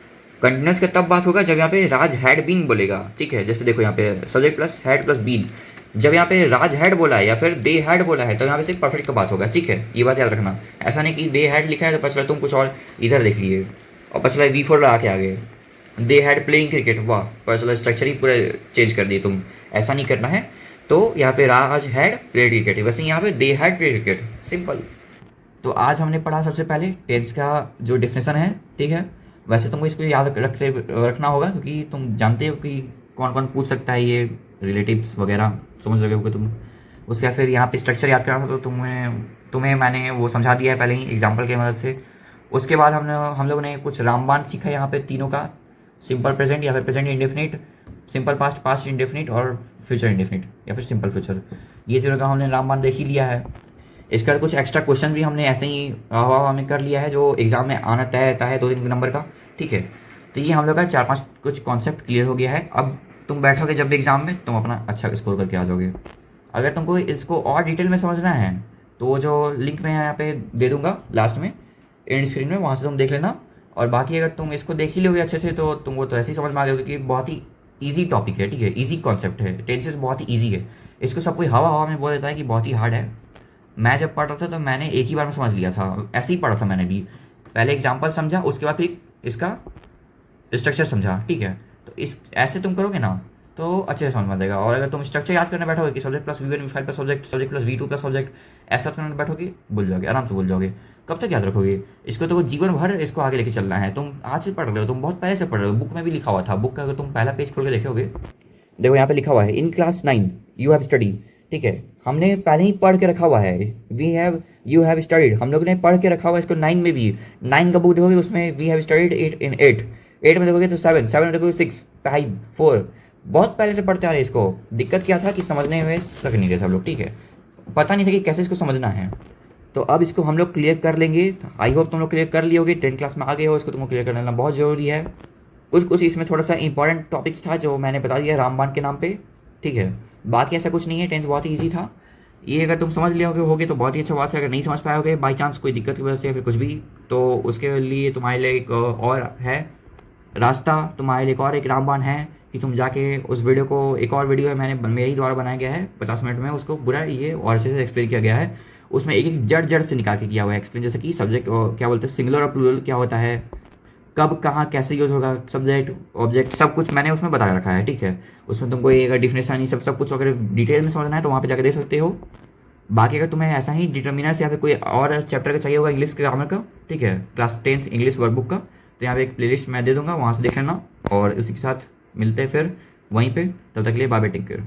कंटिन्यूस का तब बात होगा जब यहाँ पे राज हैड बीन बोलेगा, ठीक है। जैसे देखो यहाँ पे subject plus had plus been, जब यहाँ पे राज हैड बोला है या फिर दे हैड बोला है तो यहाँ पे सिर्फ परफेक्ट का बात होगा, ठीक है। ये बात याद रखना, ऐसा नहीं कि दे हैड लिखा है तो पता चला तुम कुछ और इधर देख लिए और पता चला V4 लगा के आगे। दे हैड प्लेइंग क्रिकेट, वाह, पता चला स्ट्रक्चर ही पूरा चेंज कर दिए तुम, ऐसा नहीं करना है। तो यहाँ पे राज हैड प्लेड क्रिकेट, वैसे यहाँ पे they had played cricket, simple. तो आज हमने पढ़ा सबसे पहले टेंस का जो डिफिनेशन है, ठीक है। वैसे तुमको इसको याद रखना होगा क्योंकि तुम जानते हो कि कौन कौन पूछ सकता है, ये रिलेटिव्स वगैरह समझ रहे हो तुम। उसके बाद फिर यहाँ पे स्ट्रक्चर याद करना था, तो तुम्हें मैंने वो समझा दिया है पहले ही एग्जाम्पल की मदद से। उसके बाद हम लोगों ने कुछ रामबाण सीखा यहाँ पे तीनों का, सिंपल प्रेजेंट या फिर present indefinite, simple past past indefinite और फ्यूचर इंडेफिनिट या फिर सिंपल फ्यूचर, ये तीनों का हमने रामबाण देख ही लिया है। इसका कुछ एक्स्ट्रा क्वेश्चन भी हमने ऐसे ही हवा में कर लिया है जो एग्जाम में आना तय रहता है 2-3 नंबर का, ठीक है। तो ये हम लोग का 4-5 कुछ कॉन्सेप्ट क्लियर हो गया है। अब तुम बैठोगे जब भी एग्जाम में तुम अपना अच्छा स्कोर करके आ जाओगे। अगर तुमको इसको और डिटेल में समझना है तो जो लिंक मैं यहाँ पे दे दूंगा लास्ट में एंड स्क्रीन में, वहाँ से तुम देख लेना। और बाकी अगर तुम इसको देख ही लोगे अच्छे से तो तुमको तो ऐसे ही समझ में आ जाओगे कि बहुत ही ईजी टॉपिक है, ठीक है, ईजी कॉन्सेप्ट है, टेंसेस बहुत ही ईजी है। इसको सब कोई हवा में बोल देता है कि बहुत ही हार्ड है। मैं जब पढ़ रहा था तो मैंने एक ही बार में समझ लिया था, ऐसे ही पढ़ा था मैंने भी, पहले एग्जाम्पल समझा उसके बाद फिर इसका स्ट्रक्चर समझा, ठीक है। तो इस ऐसे तुम करोगे ना तो अच्छे से समझ में आ जाएगा। और अगर तुम स्ट्रक्चर याद करने बैठोगे कि subject plus V1 V5 plus subject plus V2 plus subject, ऐसा करने बैठोगे भूल जाओगे, आराम से भूल जाओगे। कब तक याद रखोगे इसको, तो जीवन भर इसको आगे लेके चलना है। तुम आज से पढ़ रहे हो, तुम बहुत पहले से पढ़ रहे हो, बुक में भी लिखा हुआ था। बुक का अगर तुम पहला पेज खोल के देखोगे, देखो यहाँ पे लिखा हुआ है in class 9 you have study, ठीक है। हमने पहले ही पढ़ के रखा हुआ है, यू हैव स्टडीड, हम लोग ने पढ़ के रखा हुआ है इसको। 9 में भी 9 का बुक देखोगे उसमें वी हैव स्टडीड 8 में देखोगे तो 7 में देखोगे 6 5 4, बहुत पहले से पढ़ते आ रहे हैं इसको। दिक्कत क्या था कि समझने में सक नहीं रहे सब लोग, ठीक है, पता नहीं था कि कैसे इसको समझना है। तो अब इसको हम लोग क्लियर कर लेंगे। आई होप तुम लोग क्लियर कर लिए होगे, 10 क्लास में आ गए हो, इसको तुमको क्लियर कर लेना बहुत ज़रूरी है। कुछ इसमें थोड़ा सा इंपॉर्टेंट टॉपिक्स था जो मैंने बता दिया रामबाण के नाम पे, ठीक है। बाकी ऐसा कुछ नहीं है, टेंस बहुत ही ईजी था। ये अगर तुम समझ लिया होगे तो बहुत ही अच्छा बात है। अगर नहीं समझ पाओगे बाई चांस कोई दिक्कत की वजह से या फिर कुछ भी, तो उसके लिए तुम्हारे लिए एक और है रास्ता, तुम्हारे लिए एक और एक रामबाण है कि तुम जाके उस वीडियो को, एक और वीडियो है मैंने मेरे ही द्वारा बनाया गया है 50 मिनट में, उसको पूरा ये और अच्छे से एक्सप्लेन किया गया है। उसमें एक जड़ से निकाल के किया हुआ है एक्सप्लेन, जैसे कि सब्जेक्ट क्या बोलते हैं, सिंगुलर और प्लूरल क्या होता है, कब कहाँ कैसे यूज़ होगा, सब्जेक्ट ऑब्जेक्ट सब कुछ मैंने उसमें बता रखा है, ठीक है। उसमें तुमको ये अगर डिफिनेशन ये सब कुछ अगर डिटेल में समझना है तो वहाँ पे जाकर देख सकते हो। बाकी अगर तुम्हें ऐसा ही डिटर्मिनर्स या फिर कोई और चैप्टर का चाहिए होगा इंग्लिश ग्रामर का, ठीक है, क्लास 10 इंग्लिश वर्कबुक का, तो यहाँ पे एक प्लेलिस्ट मैं दे दूँगा, वहाँ से देख लेना। और इसी के साथ मिलते हैं फिर वहीं पे, तब तक के लिए बाय बाय, टेक केयर।